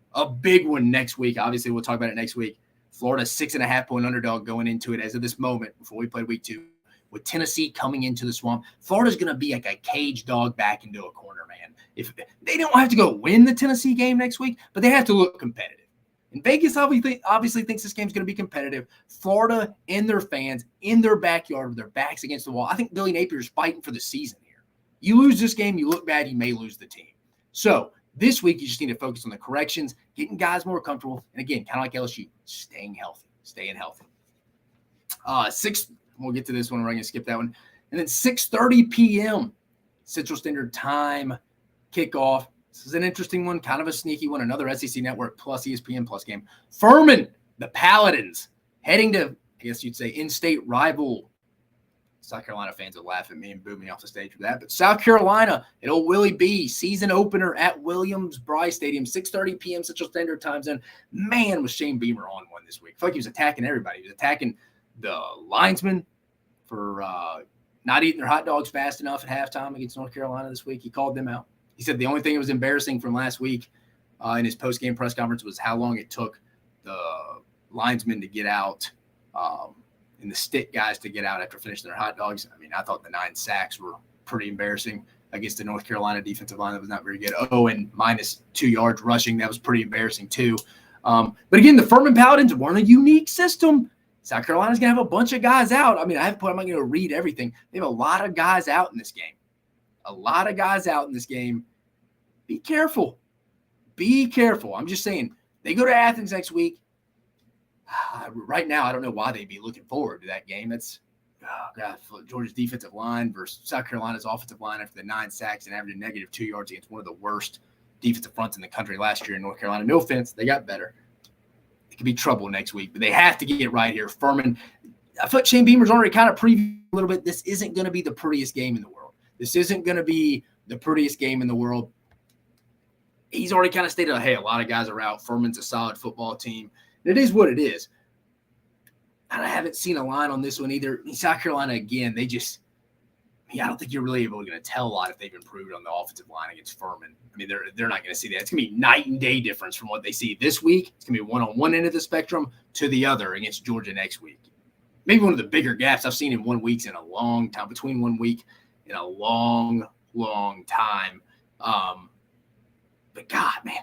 next week. Obviously, we'll talk about it next week. Florida 6.5-point underdog going into it as of this moment before we played week 2. With Tennessee coming into the Swamp, Florida's going to be like a cage dog back into a corner, man. If they don't have to go win the Tennessee game next week, but they have to look competitive. And Vegas obviously thinks this game's going to be competitive. Florida and their fans in their backyard with their backs against the wall. I think Billy Napier's fighting for the season here. You lose this game, you look bad, you may lose the team. So this week, you just need to focus on the corrections, getting guys more comfortable, and again, kind of like LSU, staying healthy. 6. We'll get to this one. We're going to skip that one. And then 6:30 p.m. Central Standard Time kickoff. This is an interesting one, kind of a sneaky one. Another SEC Network plus ESPN plus game. Furman, the Paladins, heading to, I guess you'd say, in-state rival. South Carolina fans will laugh at me and boo me off the stage for that. But South Carolina at Old Willie B, season opener at Williams-Brice Stadium, 6:30 p.m. Central Standard Time zone. Man, was Shane Beamer on one this week. I feel like he was attacking everybody. He was attacking the linesmen for not eating their hot dogs fast enough at halftime against North Carolina this week. He called them out. He said the only thing that was embarrassing from last week in his post-game press conference was how long it took the linesmen to get out and the stick guys to get out after finishing their hot dogs. I mean, I thought the 9 sacks were pretty embarrassing against the North Carolina defensive line that was not very good. And minus 2 yards rushing. That was pretty embarrassing too. But again, the Furman Paladins run a unique system. South Carolina's going to have a bunch of guys out. I mean, I'm not going to read everything. They have a lot of guys out in this game. Be careful. I'm just saying, they go to Athens next week. Right now, I don't know why they'd be looking forward to that game. That's Georgia's defensive line versus South Carolina's offensive line after the 9 sacks and averaging negative 2 yards against one of the worst defensive fronts in the country last year in North Carolina. No offense, they got better. It could be trouble next week, but they have to get it right here. Furman, I feel like Shane Beamer's already kind of previewed a little bit. This isn't going to be the prettiest game in the world. He's already kind of stated, hey, a lot of guys are out. Furman's a solid football team. And it is what it is. And I haven't seen a line on this one either. South Carolina, again, I don't think you're really able to tell a lot if they've improved on the offensive line against Furman. I mean, they're not going to see that. It's going to be night and day difference from what they see this week. It's going to be one on one end of the spectrum to the other against Georgia next week. Maybe one of the bigger gaps I've seen in 1 week in a long time, between 1 week in a long, long time. But God, man,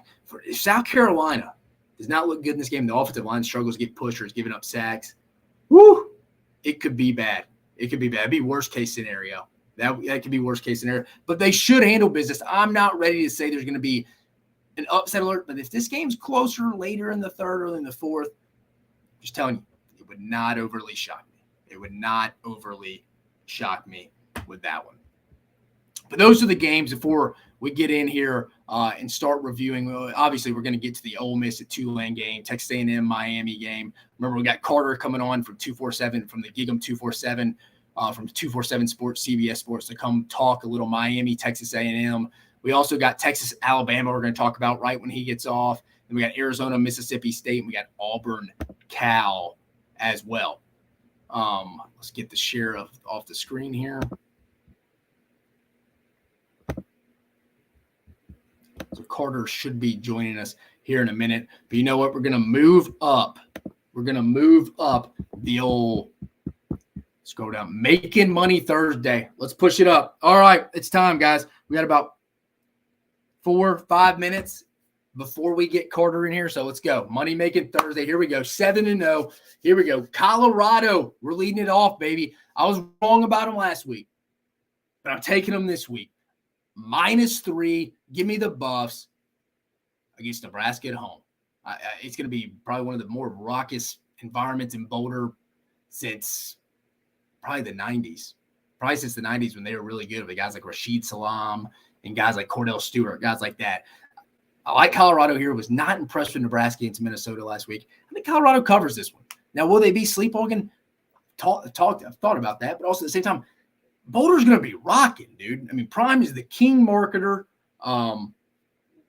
if South Carolina does not look good in this game, the offensive line struggles to get pushers, giving up sacks. Woo! It could be bad. It'd be worst case scenario. That could be worst case scenario. But they should handle business. I'm not ready to say there's going to be an upset alert. But if this game's closer later in the third or in the fourth, just telling you, it would not overly shock me with that one. But those are the games before we get in here and start reviewing. Obviously, we're going to get to the Ole Miss at Tulane game, Texas A&M Miami game. Remember, we got Carter coming on from 247 from the GigEm 247 from 247 Sports, CBS Sports, to come talk a little Miami, Texas A&M. We also got Texas Alabama we're going to talk about right when he gets off. Then we got Arizona, Mississippi State, and we got Auburn, Cal as well. Let's get the share off the screen here. So Carter should be joining us here in a minute. But you know what? We're going to move up. We're going to move up the old – let's go down. Making Money Thursday. Let's push it up. All right. It's time, guys. We got about 4 or 5 minutes before we get Carter in here. So let's go. Money Making Thursday. Here we go. 7-0. Here we go. Colorado. We're leading it off, baby. I was wrong about them last week, but I'm taking them this week. -3. Give me the Buffs against Nebraska at home. It's going to be probably one of the more raucous environments in Boulder since probably the 90s. Probably since the 90s when they were really good with guys like Rashid Salam and guys like Cordell Stewart, guys like that. I like Colorado here. Was not impressed with Nebraska against Minnesota last week. I think Colorado covers this one. Now, will they be sleepwalking? I've thought about that, but also at the same time, Boulder's going to be rocking, dude. I mean, Prime is the king marketer.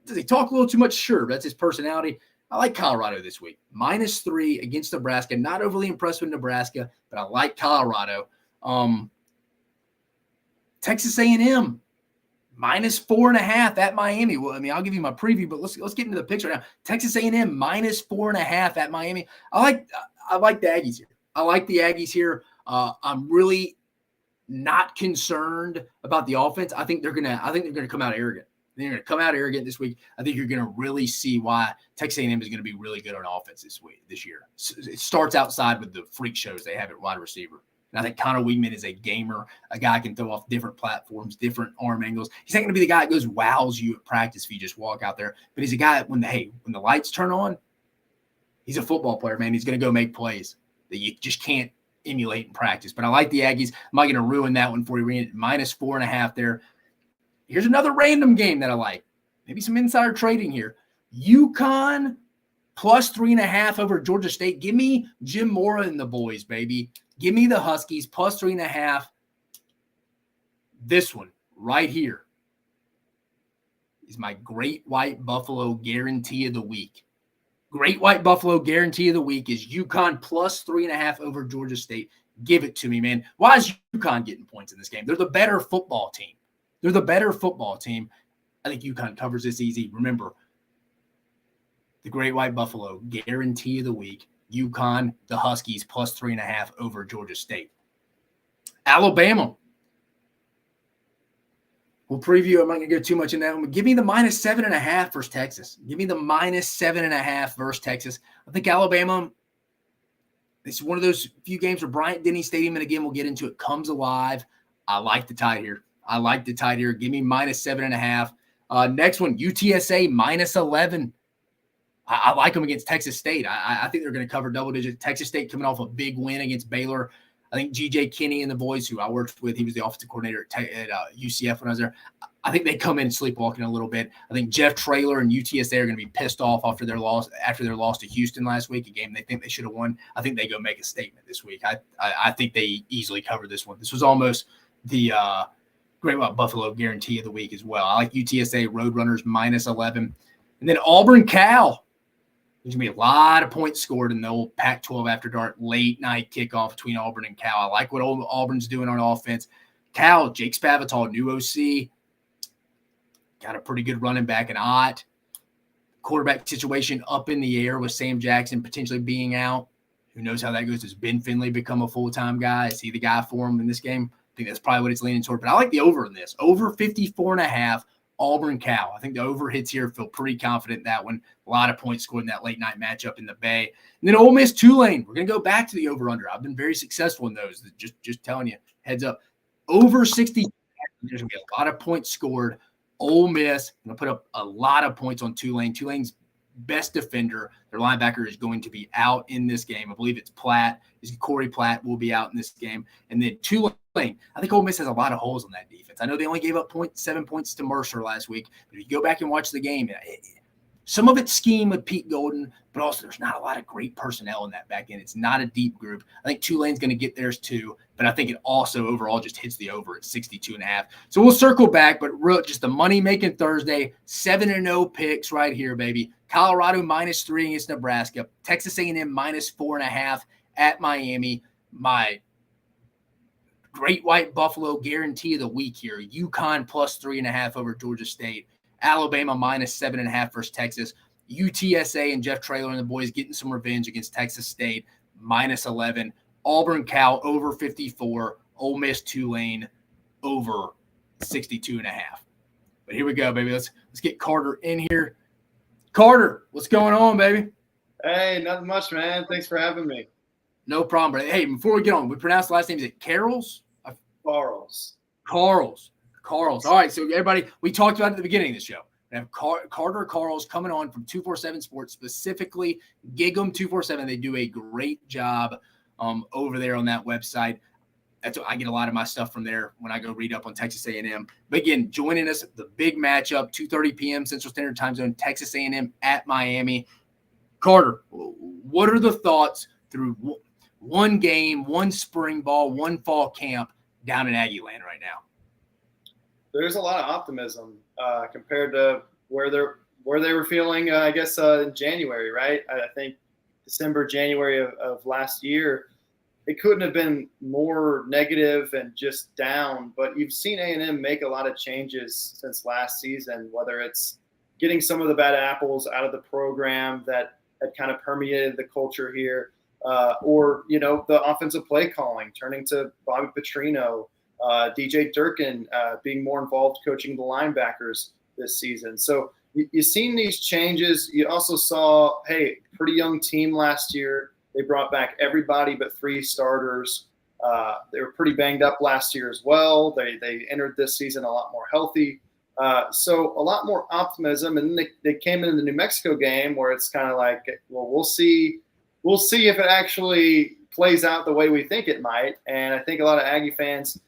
Does he talk a little too much? Sure, that's his personality. I like Colorado this week. -3 against Nebraska. Not overly impressed with Nebraska, but I like Colorado. Texas A&M, -4.5 at Miami. Well, I mean, I'll give you my preview, but let's get into the picture now. Texas A&M -4.5 at Miami. I like the Aggies here. I like the Aggies here. I'm really not concerned about the offense. I think they're gonna come out arrogant. They're going to come out arrogant this week. I think you're going to really see why Texas A&M is going to be really good on offense this year. It starts outside with the freak shows they have at wide receiver. And I think Connor Weigman is a gamer, a guy who can throw off different platforms, different arm angles. He's not going to be the guy that goes wows you at practice if you just walk out there. But he's a guy that when the lights turn on, he's a football player, man. He's going to go make plays that you just can't emulate in practice. But I like the Aggies. I'm not going to ruin that one for you. -4.5 there. Here's another random game that I like. Maybe some insider trading here. UConn +3.5 over Georgia State. Give me Jim Mora and the boys, baby. Give me the Huskies +3.5. This one right here is my Great White Buffalo guarantee of the week. Great White Buffalo guarantee of the week is UConn +3.5 over Georgia State. Give it to me, man. Why is UConn getting points in this game? They're the better football team. They're the better football team. I think UConn covers this easy. Remember, the Great White Buffalo, guarantee of the week. UConn, the Huskies, +3.5 over Georgia State. Alabama. We'll preview. I'm not going to go too much in that one. But give me the -7.5 versus Texas. Give me the -7.5 versus Texas. I think Alabama, it's one of those few games where Bryant-Denny Stadium, and again, we'll get into it, comes alive. I like the Tide here. Give me -7.5. Next one, UTSA -11. I like them against Texas State. I think they're going to cover double digits. Texas State coming off a big win against Baylor. I think G.J. Kinney and the boys who I worked with, he was the offensive coordinator at UCF when I was there. I think they come in sleepwalking a little bit. I think Jeff Traylor and UTSA are going to be pissed off after their loss to Houston last week, a game they think they should have won. I think they go make a statement this week. I think they easily cover this one. This was almost the Great White Buffalo guarantee of the week as well. I like UTSA Roadrunners -11. And then Auburn Cal. There's going to be a lot of points scored in the old Pac-12 after dark late night kickoff between Auburn and Cal. I like what Auburn's doing on offense. Cal, Jake Spavital, new OC. Got a pretty good running back in Ott. Quarterback situation up in the air with Sam Jackson potentially being out. Who knows how that goes? Does Ben Finley become a full-time guy? Is he the guy for him in this game? I think that's probably what it's leaning toward. But I like the over in this. Over 54.5, Auburn Cal. I think the over hits here. Feel pretty confident in that one. A lot of points scored in that late night matchup in the Bay. And then Ole Miss Tulane. We're going to go back to the over-under. I've been very successful in those. Just telling you, heads up. Over 60. There's going to be a lot of points scored. Ole Miss going to put up a lot of points on Tulane. Tulane's best defender, their linebacker, is going to be out in this game. I believe it's Platt. Corey Platt will be out in this game. And then Tulane, I think Ole Miss has a lot of holes on that defense. I know they only gave up 7 points to Mercer last week, but if you go back and watch the game, some of it's scheme with Pete Golden, but also there's not a lot of great personnel in that back end. It's not a deep group. I think Tulane's going to get theirs too, but I think it also overall just hits the over at 62.5. So we'll circle back, but just the money-making Thursday, 7-0 picks right here, baby. Colorado -3 against Nebraska. Texas A&M -4.5 at Miami. My Great White Buffalo guarantee of the week here. UConn +3.5 over Georgia State. Alabama -7.5 versus Texas. UTSA and Jeff Traylor and the boys getting some revenge against Texas State -11. Auburn Cal over 54. Ole Miss Tulane over 62.5. But here we go, baby. Let's get Carter in here. Carter, what's going on, baby? Hey, nothing much, man. Thanks for having me. No problem, brother. Hey, before we get on, we pronounce the last name. Is it Karels? Karels. All right, so everybody, we talked about it at the beginning of the show. We have Carter Karels coming on from 247 Sports, specifically GigEm 247. They do a great job over there on that website. That's what I get a lot of my stuff from there when I go read up on Texas A&M. But again, joining us, the big matchup, 2:30 p.m. Central Standard Time Zone, Texas A&M at Miami. Carter, what are the thoughts through one game, one spring ball, one fall camp down in Aggie land right now? There's a lot of optimism compared to where they were feeling, I guess, in January, right? I think December, January of last year, it couldn't have been more negative and just down. But you've seen A&M make a lot of changes since last season, whether it's getting some of the bad apples out of the program that had kind of permeated the culture here, or, the offensive play calling, turning to Bobby Petrino, DJ Durkin being more involved coaching the linebackers this season. So you've seen these changes. You also saw, pretty young team last year. They brought back everybody but 3 starters. They were pretty banged up last year as well. They entered this season a lot more healthy. So a lot more optimism. And then they came into the New Mexico game where it's kind of like, well, we'll see if it actually plays out the way we think it might. And I think a lot of Aggie fans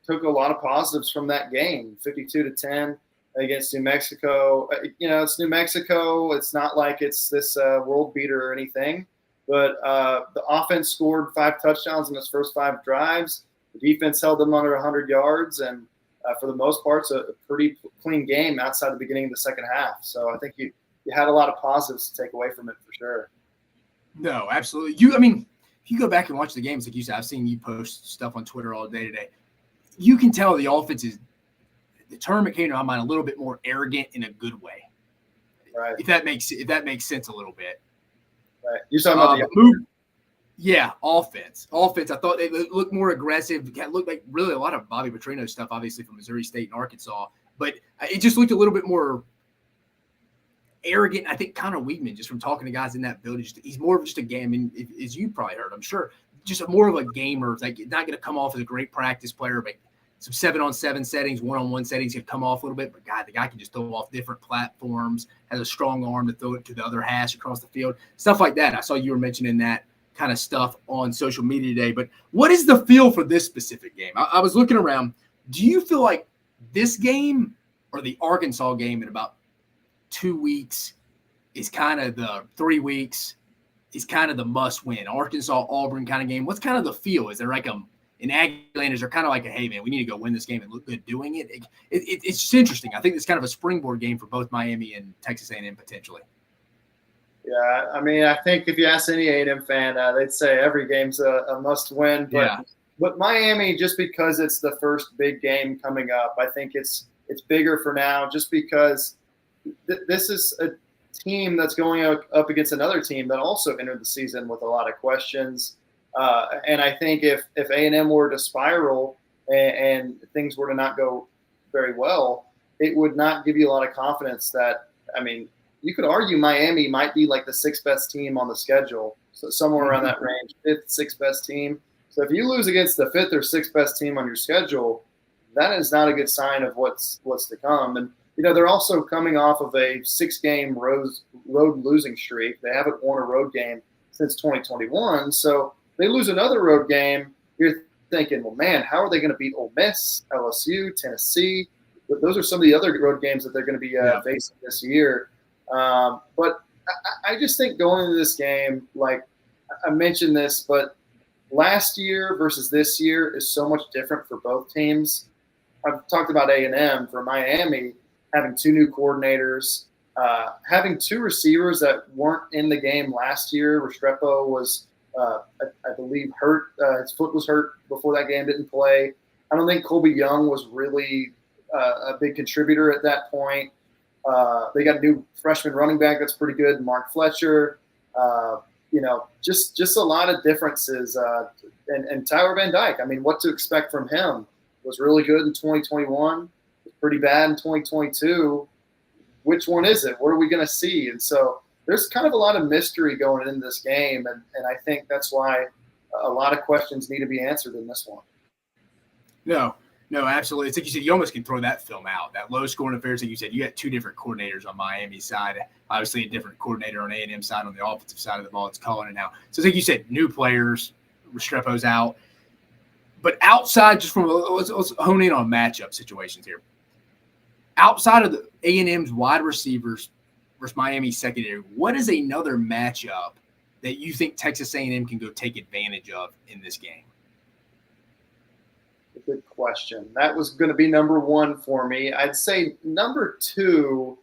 took a lot of positives from that game, 52-10 against New Mexico. It's New Mexico. It's not like it's this world beater or anything. But the offense scored 5 touchdowns in its first 5 drives. The defense held them under 100 yards. And for the most part, it's a pretty clean game outside the beginning of the second half. So I think you had a lot of positives to take away from it for sure. No, absolutely. If you go back and watch the games, like you said, I've seen you post stuff on Twitter all day today. You can tell the offense is, the term that came to my mind, a little bit more arrogant in a good way. Right. If that makes sense a little bit. Right. You're talking about the move. Yeah, offense. I thought they looked more aggressive. It looked like really a lot of Bobby Petrino stuff, obviously from Missouri State and Arkansas. But it just looked a little bit more arrogant. I think Connor Weidman, just from talking to guys in that building, he's more of just a game. I mean, as you probably heard, I'm sure, just more of a gamer. Like, not going to come off as a great practice player, but some 7-on-7 settings, 1-on-1 settings could come off a little bit. But God, the guy can just throw off different platforms, has a strong arm to throw it to the other hash across the field, stuff like that. I saw you were mentioning that kind of stuff on social media today. But what is the feel for this specific game? I was looking around. Do you feel like this game or the Arkansas game in about 2 weeks is kind of the 3 weeks is kind of the must win? Arkansas, Auburn kind of game. What's kind of the feel? Is there like in Aggie land, is there kind of like hey man, we need to go win this game and look good doing it? It's just interesting. I think it's kind of a springboard game for both Miami and Texas A&M potentially. Yeah, I mean, I think if you ask any A&M fan, they'd say every game's a must win. But Miami, just because it's the first big game coming up, I think it's bigger for now just because this is a team that's going up against another team that also entered the season with a lot of questions. And I think if A&M were to spiral and things were to not go very well, it would not give you a lot of confidence that, I mean, you could argue Miami might be like the 6th best team on the schedule. So somewhere around that range, 5th, 6th best team. So if you lose against the 5th or 6th best team on your schedule, that is not a good sign of what's to come. And, they're also coming off of a 6-game road losing streak. They haven't won a road game since 2021. So they lose another road game. You're thinking, well, man, how are they going to beat Ole Miss, LSU, Tennessee? Those are some of the other road games that they're going to be facing this year. But I just think going into this game, like I mentioned this, but last year versus this year is so much different for both teams. I've talked about A&M for Miami having 2 new coordinators. Having two receivers that weren't in the game last year, Restrepo was, I believe, hurt. His foot was hurt before that game, didn't play. I don't think Colby Young was really a big contributor at that point. They got a new freshman running back that's pretty good, Mark Fletcher. Just a lot of differences. And Tyler Van Dyke, I mean, what to expect from him was really good in 2021, was pretty bad in 2022. Which one is it? What are we going to see? And so there's kind of a lot of mystery going into this game, and I think that's why a lot of questions need to be answered in this one. No, absolutely. It's like you said, you almost can throw that film out. That low-scoring affairs, like you said, you got two different coordinators on Miami's side. Obviously, a different coordinator on A&M side on the offensive side of the ball. It's calling it now. So it's like you said, new players, Restrepo's out. But outside, just from let's hone in on matchup situations here. Outside of the A&M's wide receivers versus Miami's secondary, what is another matchup that you think Texas A&M can go take advantage of in this game? Good question. That was going to be number one for me. I'd say number two,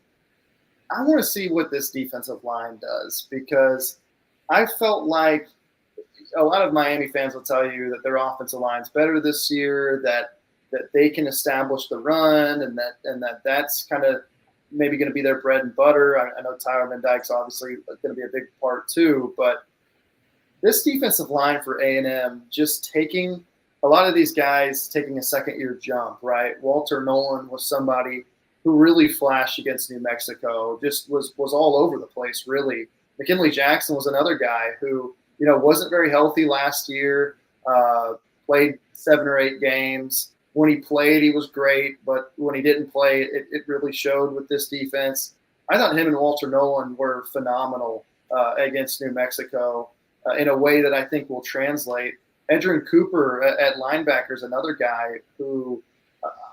I want to see what this defensive line does, because I felt like a lot of Miami fans will tell you that their offensive line's better this year, that they can establish the run, and that's kind of maybe going to be their bread and butter. I know Tyler Van Dyke's obviously going to be a big part too, but this defensive line for A&M just taking – a lot of these guys taking a second-year jump, right? Walter Nolan was somebody who really flashed against New Mexico, just was all over the place, really. McKinley Jackson was another guy who, wasn't very healthy last year, played 7 or 8 games. When he played, he was great, but when he didn't play, it really showed with this defense. I thought him and Walter Nolan were phenomenal against New Mexico in a way that I think will translate. Edgerrin Cooper at linebacker is another guy who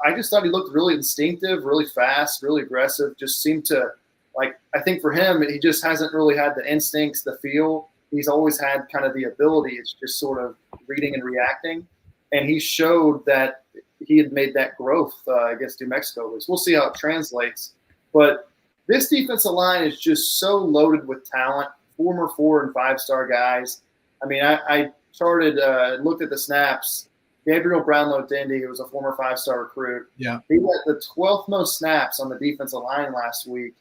I just thought he looked really instinctive, really fast, really aggressive, just seemed to, I think for him, he just hasn't really had the instincts, the feel. He's always had kind of the ability. It's just sort of reading and reacting. And he showed that he had made that growth against New Mexico. We'll see how it translates. But this defensive line is just so loaded with talent, former 4- and 5-star guys. I mean, I looked at the snaps. Gabriel Brownlow-Dindy, who was a former 5-star recruit, he had the 12th most snaps on the defensive line last week.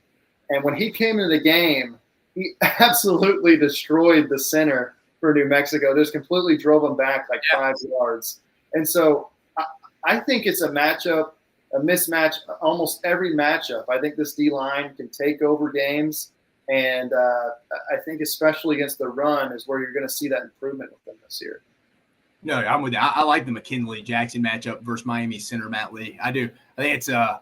And when he came into the game, he absolutely destroyed the center for New Mexico. Just completely drove him back 5 yards. And so I think it's a mismatch, almost every matchup. I think this D-line can take over games. And I think especially against the run is where you're going to see that improvement with them this year. No, I'm with you. I like the McKinley Jackson matchup versus Miami center Matt Lee. I do. I think it's a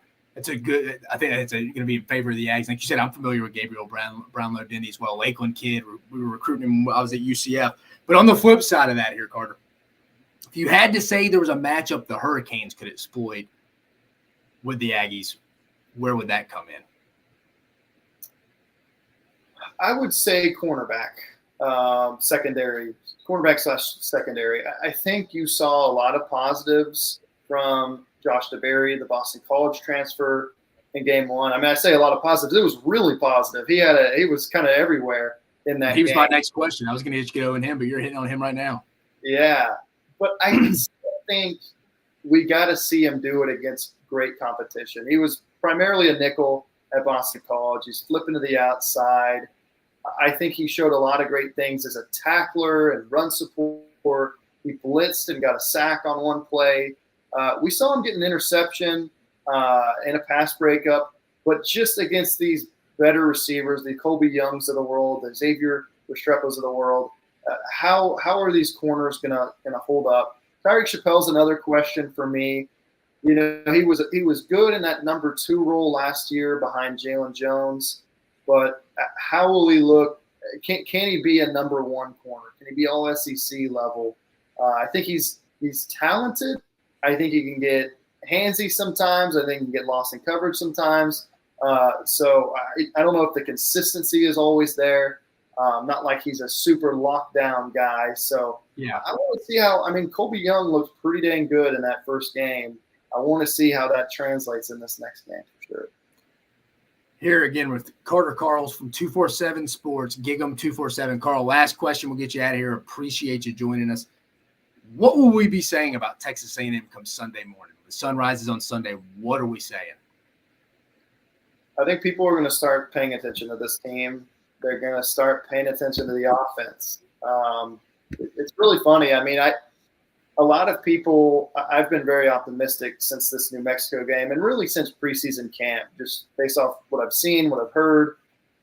good. I think it's going to be in favor of the Aggies. Like you said, I'm familiar with Gabriel Brownlow-Dindy as well. Lakeland kid. We were recruiting him when I was at UCF. But on the flip side of that here, Carter, if you had to say there was a matchup the Hurricanes could exploit with the Aggies, where would that come in? I would say cornerback, secondary. I think you saw a lot of positives from Josh DeBerry, the Boston College transfer, in game one. I mean, I say a lot of positives. It was really positive. He was kind of everywhere in that game. He was my next question. I was going to go on him, but you're hitting on him right now. Yeah. But I still think we got to see him do it against great competition. He was primarily a nickel at Boston College. He's flipping to the outside. I think he showed a lot of great things as a tackler and run support. He blitzed and got a sack on one play. We saw him get an interception and a pass breakup, but just against these better receivers, the Colby Youngs of the world, the Xavier Restrepos of the world, how are these corners gonna hold up? Tyreek Chappelle's another question for me. You know, he was good in that number 2 role last year behind Jalen Jones, but how will he look? Can he be a number 1 corner? Can he be all SEC level? I think he's talented. I think he can get handsy sometimes. I think he can get lost in coverage sometimes. So I don't know if the consistency is always there. Not like he's a super lockdown guy. So yeah, I want to see how. I mean, Colby Young looked pretty dang good in that first game. I want to see how that translates in this next game for sure. Here again with Carter Karels from 247 Sports, GigEm 247. Carl, last question. We'll get you out of here. Appreciate you joining us. What will we be saying about Texas A&M come Sunday morning? The sun rises on Sunday. What are we saying? I think people are going to start paying attention to this team. They're going to start paying attention to the offense. It's really funny. I mean, a lot of people, I've been very optimistic since this New Mexico game and really since preseason camp, just based off what I've seen, what I've heard.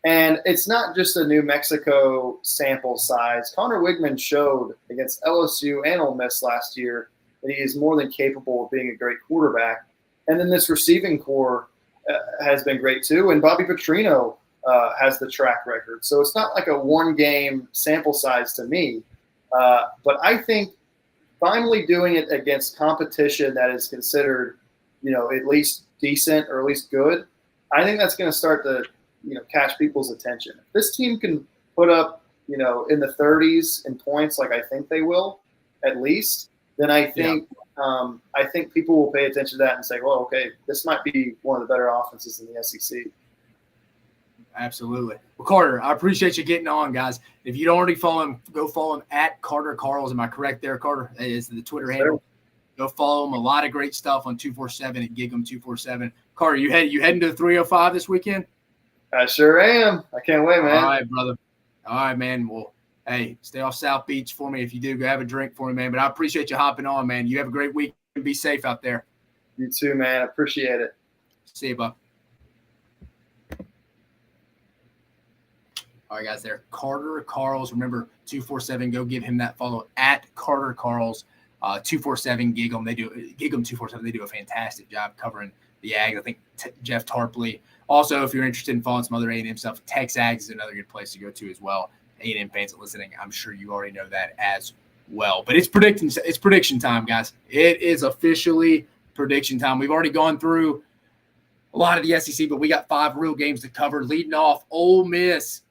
And it's not just a New Mexico sample size. Connor Wigman showed against LSU and Ole Miss last year that he is more than capable of being a great quarterback. And then this receiving core has been great too. And Bobby Petrino has the track record. So it's not like a one-game sample size to me. But I think finally doing it against competition that is considered, at least decent or at least good, I think that's going to start to, catch people's attention. If this team can put up, in the 30s in points like I think they will, at least, then I think people will pay attention to that and say, well, okay, this might be one of the better offenses in the SEC. Absolutely. Well, Carter, I appreciate you getting on, guys. If you don't already follow him, go follow him at Carter Karels. Am I correct there, Carter? That is the Twitter handle. Go follow him. A lot of great stuff on 247 at GigEm 247. Carter, you heading to the 305 this weekend? I sure am. I can't wait, man. All right, brother. All right, man. Well, hey, stay off South Beach for me. If you do, go have a drink for me, man. But I appreciate you hopping on, man. You have a great week and be safe out there. You too, man. Appreciate it. See you, bud. All right, guys, there. Carter Karels. Remember, 247. Go give him that follow at Carter Karels. 247 GigEm. GigEm 247. They do a fantastic job covering the Aggies. I think Jeff Tarpley. Also, if you're interested in following some other A&M stuff, Tex Aggies is another good place to go to as well. A&M fans listening, I'm sure you already know that as well. But it's prediction time, guys. It is officially prediction time. We've already gone through a lot of the SEC, but we got 5 real games to cover. Leading off, Ole Miss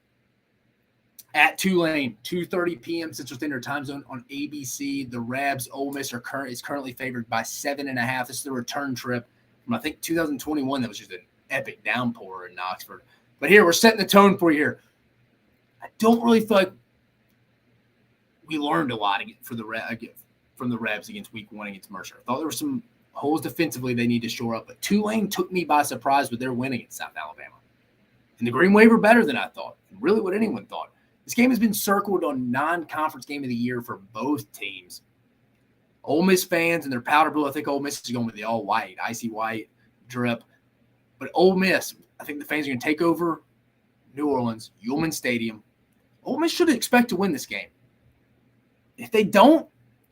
at Tulane, 2:30 p.m. Central Standard Time Zone on ABC. The Rebs, Ole Miss is currently favored by 7.5. This is the return trip from, I think, 2021. That was just an epic downpour in Oxford. But here, we're setting the tone for you here. I don't really feel like we learned a lot from the Rebs against Week 1 against Mercer. I thought there were some holes defensively they need to shore up, but Tulane took me by surprise with their win against South Alabama. And the Green Wave were better than I thought, and really what anyone thought. This game has been circled on non-conference game of the year for both teams. Ole Miss fans and their powder blue, I think Ole Miss is going with the all-white, icy white drip. But Ole Miss, I think the fans are going to take over New Orleans, Ullman Stadium. Ole Miss should expect to win this game. If they don't,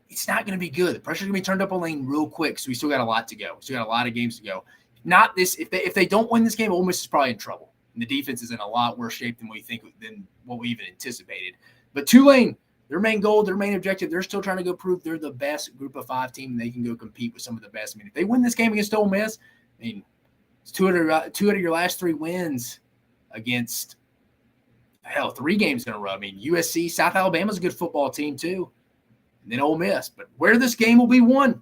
it's not going to be good. The pressure's going to be turned up on Lane real quick, so we still got a lot to go. We still got a lot of games to go. If they don't win this game, Ole Miss is probably in trouble. And the defense is in a lot worse shape than what we even anticipated. But Tulane, their main goal, their main objective, they're still trying to go prove they're the best Group of 5 team and they can go compete with some of the best. I mean, if they win this game against Ole Miss, it's two out of your last 3 wins against, 3 games in a row. I mean, USC, South Alabama's a good football team too, and then Ole Miss. But where this game will be won,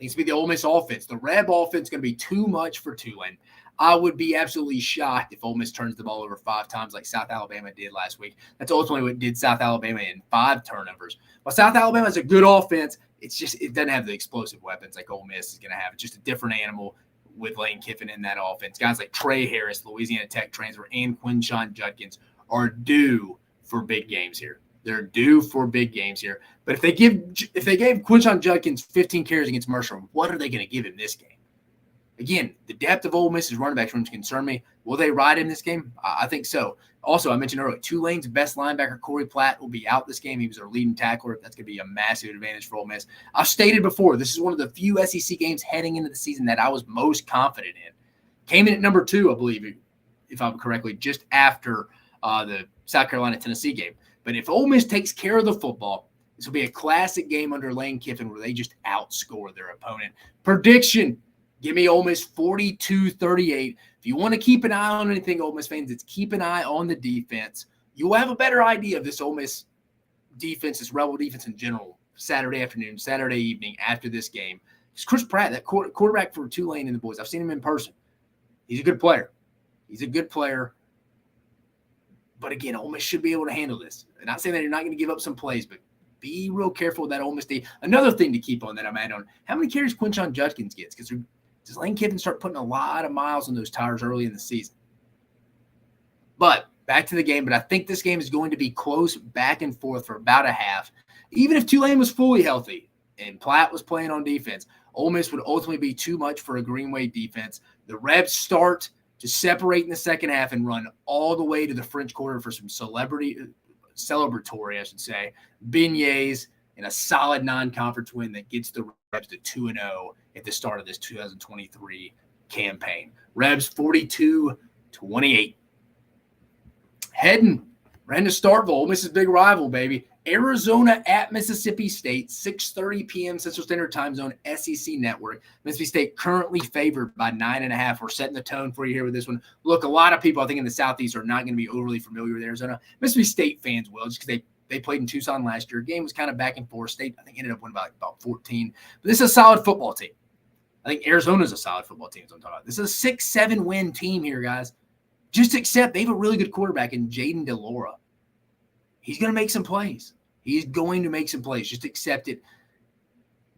needs to be the Ole Miss offense. The Reb offense is going to be too much for Tulane. I would be absolutely shocked if Ole Miss turns the ball over 5 times like South Alabama did last week. That's ultimately what did South Alabama in 5 turnovers. While South Alabama is a good offense, it doesn't have the explosive weapons like Ole Miss is going to have. It's just a different animal with Lane Kiffin in that offense. Guys like Trey Harris, Louisiana Tech transfer, and Quinshon Judkins are due for big games here. They're due for big games here. But if they gave Quinshon Judkins 15 carries against Mercer, what are they going to give him this game? Again, the depth of Ole Miss's running back room concern me. Will they ride him this game? I think so. Also, I mentioned earlier, Tulane's best linebacker, Corey Platt, will be out this game. He was their leading tackler. That's going to be a massive advantage for Ole Miss. I've stated before, this is one of the few SEC games heading into the season that I was most confident in. Came in at number 2, I believe, if I'm correctly, just after the South Carolina-Tennessee game. But if Ole Miss takes care of the football, this will be a classic game under Lane Kiffin where they just outscore their opponent. Prediction. Give me Ole Miss 42-38. If you want to keep an eye on anything, Ole Miss fans, it's keep an eye on the defense. You'll have a better idea of this Ole Miss defense, this Rebel defense in general, Saturday afternoon, Saturday evening after this game. It's Chris Pratt, that quarterback for Tulane and the boys. I've seen him in person. He's a good player. He's a good player. But again, Ole Miss should be able to handle this. I'm not saying that you're not going to give up some plays, but be real careful with that Ole Miss D. Another thing to keep on that I'm at on, how many carries Quinshon Judkins gets? Because does Lane Kiffin start putting a lot of miles on those tires early in the season? But back to the game. But I think this game is going to be close back and forth for about a half. Even if Tulane was fully healthy and Platt was playing on defense, Ole Miss would ultimately be too much for a Greenway defense. The Rebs start to separate in the second half and run all the way to the French Quarter for some celebratory, I should say, beignets and a solid non-conference win that gets the Rebs to 2-0 at the start of this 2023 campaign. Rebs 42-28. Heading to Starkville, Ole Miss's big rival, baby. Arizona at Mississippi State, 6:30 p.m. Central Standard Time Zone, SEC Network. Mississippi State currently favored by 9.5. We're setting the tone for you here with this one. Look, a lot of people, I think, in the Southeast are not going to be overly familiar with Arizona. Mississippi State fans will, just because they played in Tucson last year. Game was kind of back and forth. State, I think, ended up winning by about 14. But this is a solid football team. I think Arizona's a solid football team, is what I'm talking about. This is a 6-7 win team here, guys. Just accept they have a really good quarterback in Jaden DeLaura. He's going to make some plays. He's going to make some plays. Just accept it.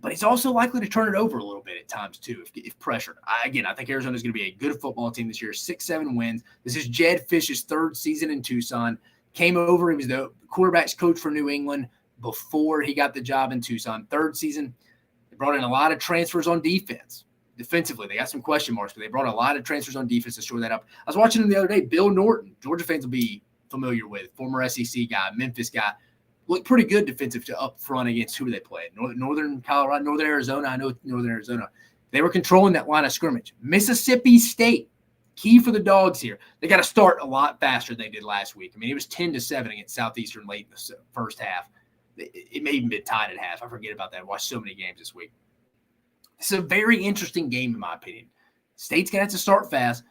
But he's also likely to turn it over a little bit at times, too, if pressured. I think Arizona is going to be a good football team this year. 6-7 wins. This is Jed Fish's third season in Tucson. Came over. He was the quarterback's coach for New England before he got the job in Tucson. Third season, they brought in a lot of transfers on defense. Defensively, they got some question marks, but they brought a lot of transfers on defense to shore that up. I was watching him the other day. Bill Norton, Georgia fans will be familiar with, former SEC guy, Memphis guy, looked pretty good defensive to up front against who they played. Northern Colorado, Northern Arizona. I know Northern Arizona. They were controlling that line of scrimmage. Mississippi State, key for the Dogs here. They got to start a lot faster than they did last week. I mean, it was 10-7 against Southeastern late in the first half. It may even be tied at half. I forget about that. I watched so many games this week. It's a very interesting game, in my opinion. State's going to have to start fast,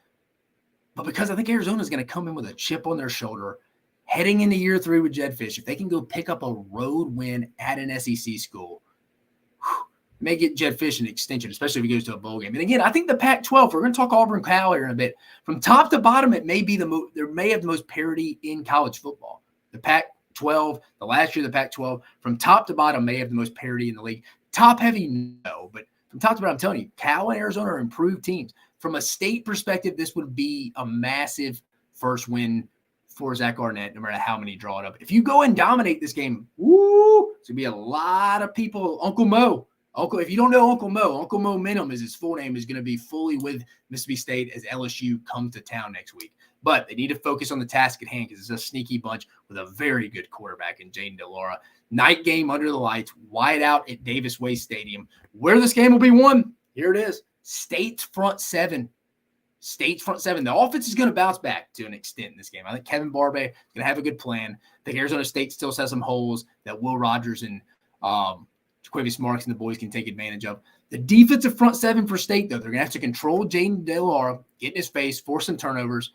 but because I think Arizona's going to come in with a chip on their shoulder, heading into year 3 with Jed Fish, if they can go pick up a road win at an SEC school, may get Jed Fish an extension, especially if he goes to a bowl game. And again, I think the Pac-12, we're going to talk Auburn Cal here in a bit. From top to bottom, it may be there may have the most parity in college football. The Pac-12, the last year of the Pac-12, from top to bottom may have the most parity in the league. Top heavy, no, but from top to bottom, I'm telling you, Cal and Arizona are improved teams. From a state perspective, this would be a massive first win for Zach Arnett, no matter how many draw it up. If you go and dominate this game, woo, there's going to be a lot of people. Uncle Mo. If you don't know Uncle Mo Minham is his full name, is going to be fully with Mississippi State as LSU comes to town next week. But they need to focus on the task at hand because it's a sneaky bunch with a very good quarterback in Jaden DeLaura. Night game under the lights, wide out at Davis Way Stadium. Where this game will be won, here it is. State's front seven. The offense is going to bounce back to an extent in this game. I think Kevin Barbe is going to have a good plan. I think Arizona State still has some holes that Will Rogers and Jaquavius Marks and the boys can take advantage of. The defensive front seven for State, though, they're going to have to control Jaden DeLaura, get in his face, force some turnovers.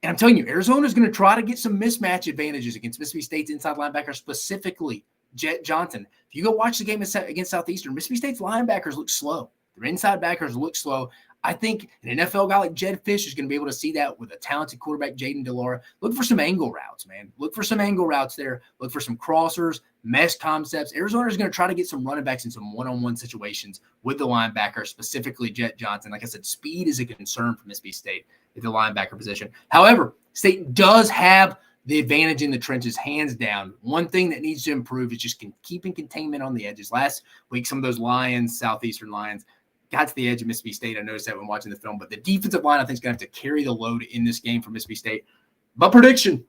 And I'm telling you, Arizona is going to try to get some mismatch advantages against Mississippi State's inside linebacker, specifically Jet Johnson. If you go watch the game against Southeastern, Mississippi State's linebackers look slow. Their inside backers look slow. I think an NFL guy like Jed Fish is going to be able to see that with a talented quarterback, Jaden DeLaura. Look for some angle routes, man. Look for some angle routes there. Look for some crossers, mesh concepts. Arizona is going to try to get some running backs in some one-on-one situations with the linebacker, specifically Jet Johnson. Like I said, speed is a concern for Mississippi State at the linebacker position. However, State does have the advantage in the trenches, hands down. One thing that needs to improve is just keeping containment on the edges. Last week, some of those Lions, Southeastern Lions, got to the edge of Mississippi State. I noticed that when watching the film. But the defensive line, I think, is going to have to carry the load in this game for Mississippi State. But prediction,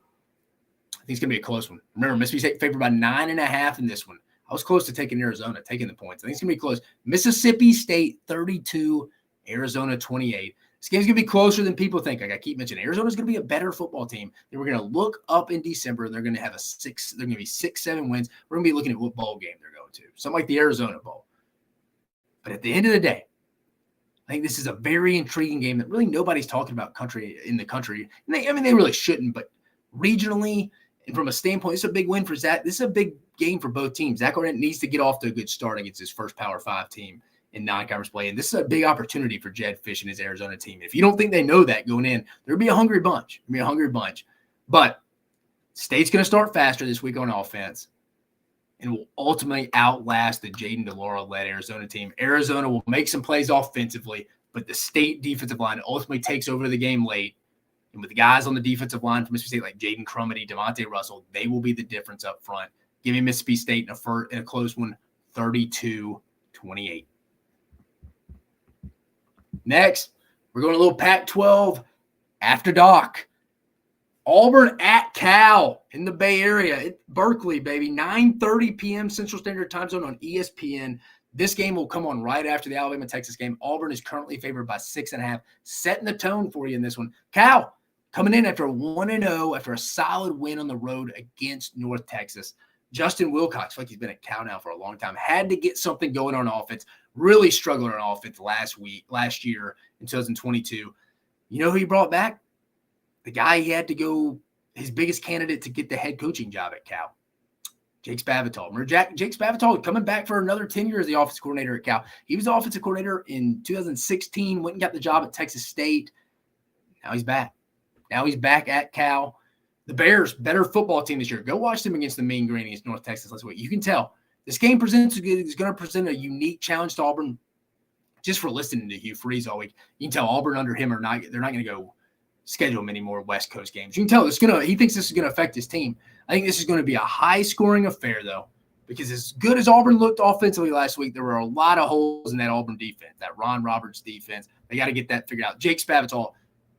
I think it's going to be a close one. Remember, Mississippi State favored by 9.5 in this one. I was close to taking Arizona, taking the points. I think it's going to be close. Mississippi State 32, Arizona 28. This game's going to be closer than people think. Like I keep mentioning, Arizona's going to be a better football team. Then we're going to look up in December. They're going to have they're going to be 6-7 wins. We're going to be looking at what bowl game they're going to. Something like the Arizona Bowl. But at the end of the day, I think this is a very intriguing game that really nobody's talking about in the country. And they really shouldn't, but regionally and from a standpoint, it's a big win for Zach. This is a big game for both teams. Zach Arnett needs to get off to a good start against his first Power 5 team in non-conference play. And this is a big opportunity for Jed Fish and his Arizona team. If you don't think they know that going in, there'll be a hungry bunch. But State's going to start faster this week on offense and will ultimately outlast the Jaden DeLauro-led Arizona team. Arizona will make some plays offensively, but the State defensive line ultimately takes over the game late. And with the guys on the defensive line from Mississippi State like Jaden Crumity, DeMonte Russell, they will be the difference up front. Give me Mississippi State in a close one, 32-28. Next, we're going a little Pac-12 after dark. Auburn at Cal in the Bay Area. Berkeley, baby. 9:30 p.m. Central Standard Time Zone on ESPN. This game will come on right after the Alabama-Texas game. Auburn is currently favored by 6.5. Setting the tone for you in this one. Cal coming in after a 1-0, after a solid win on the road against North Texas. Justin Wilcox, like he's been at Cal now for a long time, had to get something going on offense. Really struggled on offense last year in 2022. You know who he brought back? The guy he had to go, his biggest candidate to get the head coaching job at Cal, Jake Spavital. Remember Jake Spavital coming back for another 10 years as the offensive coordinator at Cal. He was the offensive coordinator in 2016, went and got the job at Texas State. Now he's back. Now he's back at Cal. The Bears, better football team this year. Go watch them against the Mean Green against North Texas last week. You can tell this game is going to present a unique challenge to Auburn. Just for listening to Hugh Freeze all week, you can tell Auburn under him they're not going to go schedule many more West Coast games. You can tell he thinks this is going to affect his team. I think this is going to be a high-scoring affair, though, because as good as Auburn looked offensively last week, there were a lot of holes in that Auburn defense, that Ron Roberts defense. They got to get that figured out. Jake Spavital,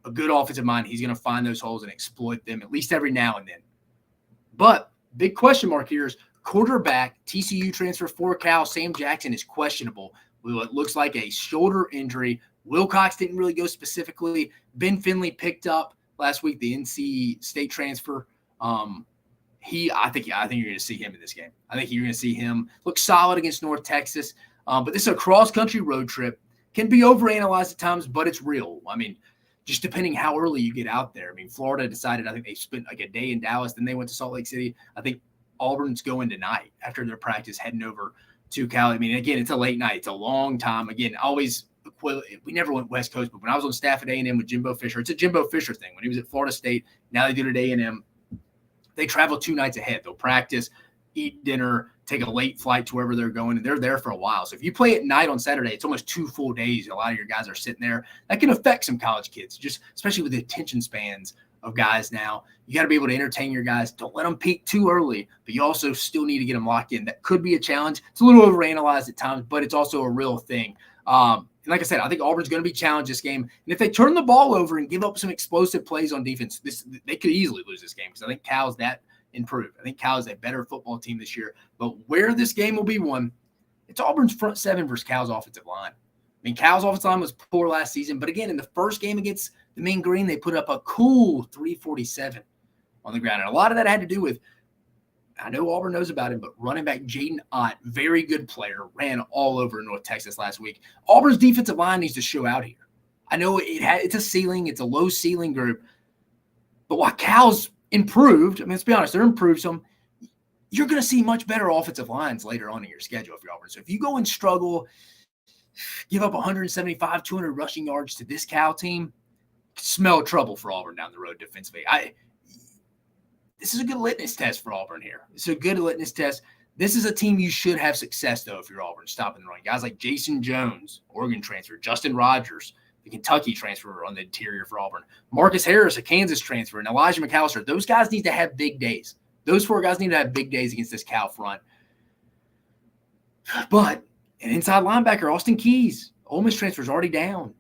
a good offensive mind, he's going to find those holes and exploit them at least every now and then. But big question mark here is quarterback, TCU transfer for Cal, Sam Jackson is questionable. It looks like a shoulder injury. Wilcox didn't really go specifically. Ben Finley picked up last week, the NC State transfer. I think you're going to see him in this game. I think you're going to see him look solid against North Texas. But this is a cross-country road trip. Can be overanalyzed at times, but it's real. I mean, just depending how early you get out there. I mean, Florida decided, I think they spent like a day in Dallas, then they went to Salt Lake City. I think Auburn's going tonight after their practice, heading over to Cal. I mean, again, it's a late night. It's a long time. Again, we never went West Coast, but when I was on staff at A&M with Jimbo Fisher, it's a Jimbo Fisher thing. When he was at Florida State, now they do it at A&M. They travel 2 nights ahead. They'll practice, eat dinner, take a late flight to wherever they're going, and they're there for a while. So if you play at night on Saturday, it's almost 2 full days. A lot of your guys are sitting there. That can affect some college kids, just especially with the attention spans of guys now. You got to be able to entertain your guys. Don't let them peak too early, but you also still need to get them locked in. That could be a challenge. It's a little overanalyzed at times, but it's also a real thing. And like I said, I think Auburn's going to be challenged this game. And if they turn the ball over and give up some explosive plays on defense, they could easily lose this game because I think Cal's that improved. I think Cal is a better football team this year. But where this game will be won, it's Auburn's front seven versus Cal's offensive line. I mean, Cal's offensive line was poor last season, but again, in the first game against the Mean Green, they put up a cool 347 on the ground. And a lot of that had to do with, I know Auburn knows about him, but running back Jaden Ott, very good player, ran all over North Texas last week. Auburn's defensive line needs to show out here. I know it's a ceiling, it's a low ceiling group, but while Cal's improved, I mean, let's be honest, they're improved some. You're going to see much better offensive lines later on in your schedule if you're Auburn. So if you go and struggle, give up 175, 200 rushing yards to this Cal team, smell trouble for Auburn down the road defensively. This is a good litmus test for Auburn here. It's a good litmus test. This is a team you should have success, though, if you're Auburn, stopping the run. Guys like Jason Jones, Oregon transfer, Justin Rogers, the Kentucky transfer on the interior for Auburn, Marcus Harris, a Kansas transfer, and Elijah McAllister. Those guys need to have big days. Those 4 guys need to have big days against this Cal front. But an inside linebacker, Austin Keys, Ole Miss transfer is already down.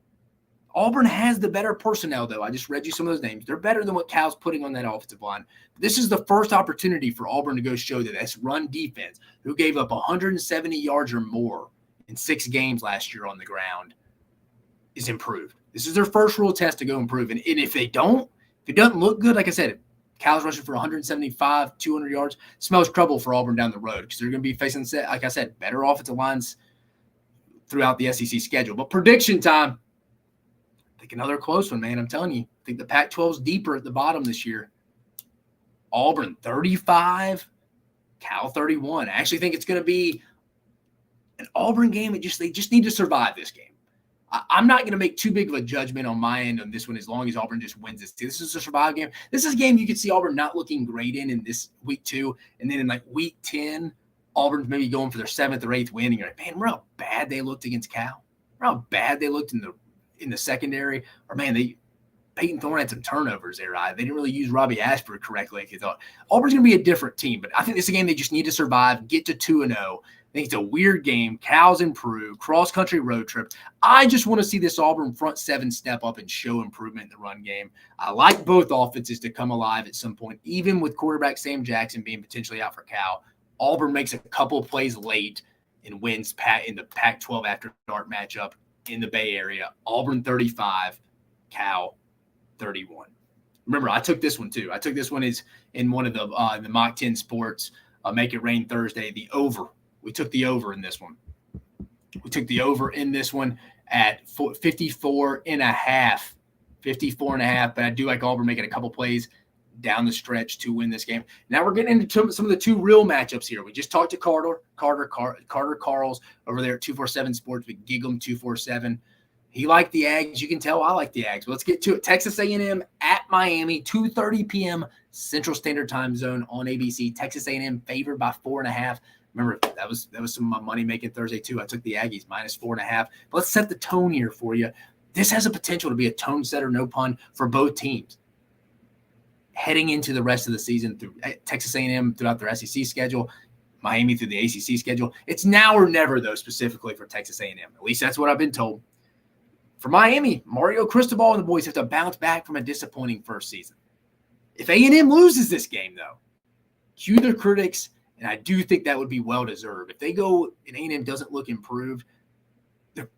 Auburn has the better personnel, though. I just read you some of those names. They're better than what Cal's putting on that offensive line. This is the first opportunity for Auburn to go show that this run defense, who gave up 170 yards or more in 6 games last year on the ground, is improved. This is their first real test to go improve. And if it doesn't look good, like I said, Cal's rushing for 175, 200 yards, smells trouble for Auburn down the road because they're going to be facing, like I said, better offensive lines throughout the SEC schedule. But prediction time. I think another close one, man. I'm telling you. I think the Pac-12 is deeper at the bottom this year. Auburn 35, Cal 31. I actually think it's going to be An Auburn game, they just need to survive this game. I'm not going to make too big of a judgment on my end on this one as long as Auburn just wins this. This is a survive game. This is a game you could see Auburn not looking great in this week 2. And then in like week 10, Auburn's maybe going for their 7th or 8th win. And you're like, man, remember how bad they looked against Cal? Remember how bad they looked in the secondary? Or man, Peyton Thorne had some turnovers there. Right? They didn't really use Robbie Ashford correctly like they thought. Auburn's going to be a different team. But I think this is a game they just need to survive, get to 2-0. I think it's a weird game. Cal's improved, cross-country road trip. I just want to see this Auburn front 7 step up and show improvement in the run game. I like both offenses to come alive at some point, even with quarterback Sam Jackson being potentially out for Cal. Auburn makes a couple of plays late and wins in the Pac-12 after dark matchup in the Bay Area. Auburn 35, Cal 31. Remember, I took this one too. I took this one is in one of the Mach 10 Sports Make It Rain Thursday, the over. We took the over in this one. We took the over in this one at 54.5. 54.5, but I do like Auburn making a couple plays down the stretch to win this game. Now we're getting into some of the 2 real matchups here. We just talked to Carter Karels over there at 247 Sports with GigEm 247. He liked the Aggies. You can tell I like the Aggies. But let's get to it. Texas A&M at Miami, 2:30 p.m. Central Standard Time Zone on ABC. Texas A&M favored by 4.5. Remember, that was some of my money making Thursday too. I took the Aggies minus 4.5. But let's set the tone here for you. This has a potential to be a tone setter, no pun, for both teams. Heading into the rest of the season through Texas A&M throughout their SEC schedule, Miami through the ACC schedule. It's now or never, though, specifically for Texas A&M. At least that's what I've been told. For Miami, Mario Cristobal and the boys have to bounce back from a disappointing first season. If A&M loses this game, though, cue their critics, and I do think that would be well-deserved. If they go and A&M doesn't look improved, the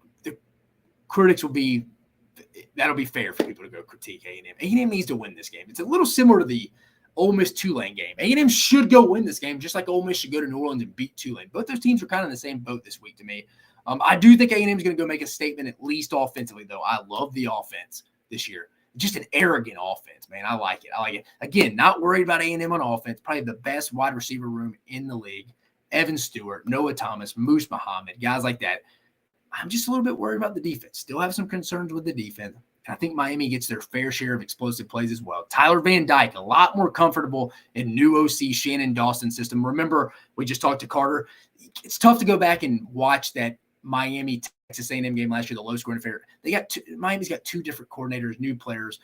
critics will be – that'll be fair for people to go critique A&M. A&M needs to win this game. It's a little similar to the Ole Miss Tulane game. A&M should go win this game, just like Ole Miss should go to New Orleans and beat Tulane. Both those teams are kind of in the same boat this week to me. I do think A&M is going to go make a statement, at least offensively, though. I love the offense this year. Just an arrogant offense, man. I like it. Again, not worried about A&M on offense. Probably the best wide receiver room in the league. Evan Stewart, Noah Thomas, Moose Muhammad, guys like that. I'm just a little bit worried about the defense. Still have some concerns with the defense. And I think Miami gets their fair share of explosive plays as well. Tyler Van Dyke, a lot more comfortable in new OC Shannon Dawson's system. Remember, we just talked to Carter. It's tough to go back and watch that Miami Texas A&M game last year, the low scoring affair. Miami's got 2 different coordinators, new players.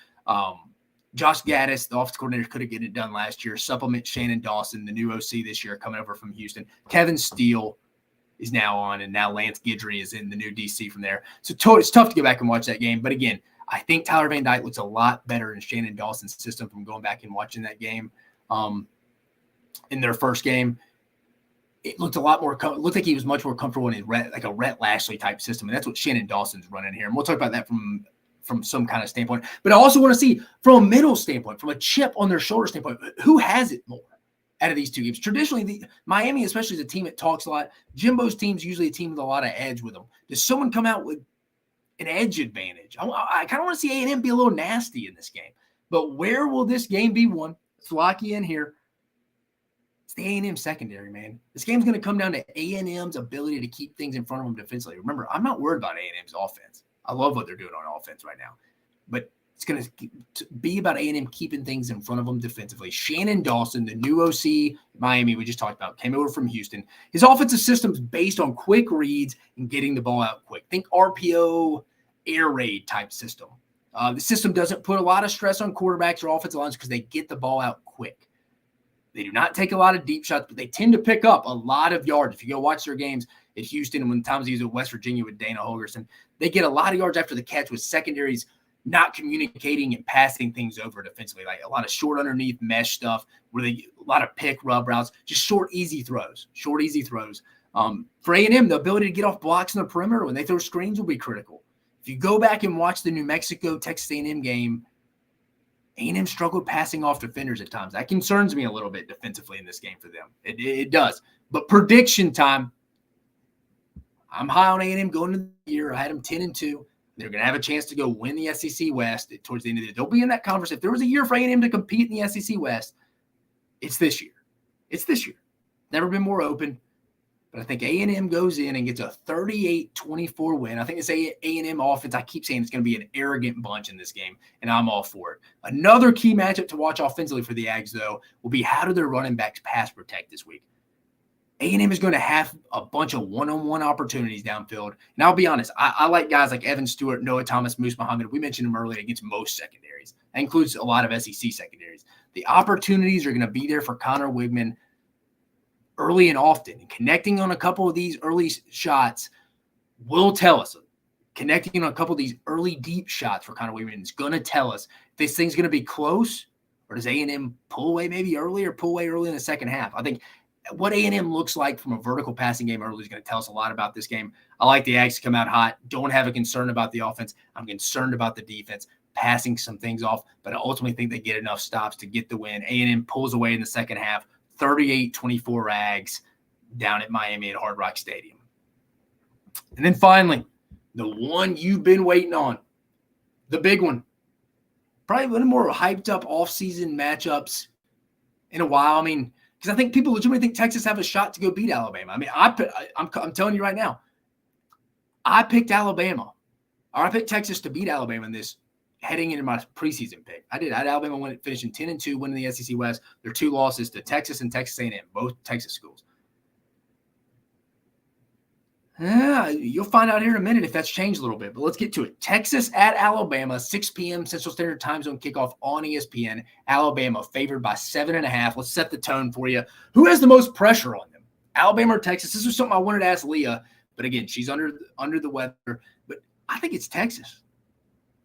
Josh Gaddis, the offensive coordinator, could have gotten it done last year. Supplement Shannon Dawson, the new OC this year, coming over from Houston. Kevin Steele is now on, and now Lance Guidry is in the new DC from there. So it's tough to go back and watch that game. But again, I think Tyler Van Dyke looks a lot better in Shannon Dawson's system from going back and watching that game. In their first game, it looked a lot more. It looked like he was much more comfortable in like a Rhett Lashley type system, and that's what Shannon Dawson's running here. And we'll talk about that from some kind of standpoint. But I also want to see from a middle standpoint, from a chip on their shoulder standpoint, who has it more out of these 2 games. Traditionally, Miami, especially, is a team that talks a lot. Jimbo's team's usually a team with a lot of edge with them. Does someone come out with an edge advantage? I kind of want to see A&M be a little nasty in this game. But where will this game be won? Let's lock you in here. It's the A&M secondary, man. This game's going to come down to A&M's ability to keep things in front of them defensively. Remember, I'm not worried about A&M's offense. I love what they're doing on offense right now. But it's going to be about A&M keeping things in front of them defensively. Shannon Dawson, the new OC Miami we just talked about, came over from Houston. His offensive system's based on quick reads and getting the ball out quick. Think RPO, air raid type system. The system doesn't put a lot of stress on quarterbacks or offensive lines because they get the ball out quick. They do not take a lot of deep shots, but they tend to pick up a lot of yards. If you go watch their games at Houston and when times he was at West Virginia with Dana Holgorsen, they get a lot of yards after the catch with secondaries not communicating and passing things over defensively. Like a lot of short underneath mesh stuff where a lot of pick rub routes, just short, easy throws. For A&M, the ability to get off blocks in the perimeter when they throw screens will be critical. If you go back and watch the New Mexico Texas A&M game, A&M struggled passing off defenders at times. That concerns me a little bit defensively in this game for them. It does. But prediction time, I'm high on A&M going into the year. I had them 10-2. They're going to have a chance to go win the SEC West towards the end of the year. They'll be in that conference. If there was a year for A&M to compete in the SEC West, it's this year. Never been more open. But I think A&M goes in and gets a 38-24 win. I think this A&M offense, I keep saying it's going to be an arrogant bunch in this game, and I'm all for it. Another key matchup to watch offensively for the Aggies, though, will be how do their running backs pass protect this week. A&M is going to have a bunch of one-on-one opportunities downfield. And I'll be honest, I like guys like Evan Stewart, Noah Thomas, Moose Muhammad. We mentioned them earlier against most secondaries. That includes a lot of SEC secondaries. The opportunities are going to be there for Connor Wigman early and often. And connecting on a couple of these early shots will tell us. Connecting on a couple of these early deep shots for Connor Wigman is going to tell us if this thing's going to be close, or does A&M pull away maybe early or pull away early in the second half. I think what A&M looks like from a vertical passing game early is going to tell us a lot about this game. I like the Aggies to come out hot. Don't have a concern about the offense. I'm concerned about the defense passing some things off, but I ultimately think they get enough stops to get the win. A&M pulls away in the second half, 38-24 Aggies down at Miami at Hard Rock Stadium. And then finally, the one you've been waiting on, the big one. Probably one of the more hyped up offseason matchups in a while. I mean, because I think people legitimately think Texas have a shot to go beat Alabama. I mean, I'm telling you right now, I picked Alabama. Or I picked Texas to beat Alabama in this heading into my preseason pick. I did. I had Alabama finishing 10-2, winning the SEC West. Their two losses to Texas and Texas A&M, both Texas schools. You'll find out here in a minute if that's changed a little bit, but let's get to it. Texas at Alabama, 6 p.m. Central Standard Time Zone kickoff on ESPN. Alabama favored by 7.5. Let's set the tone for you. Who has the most pressure on them? Alabama or Texas? This is something I wanted to ask Leah, but again, she's under the weather. But I think it's Texas.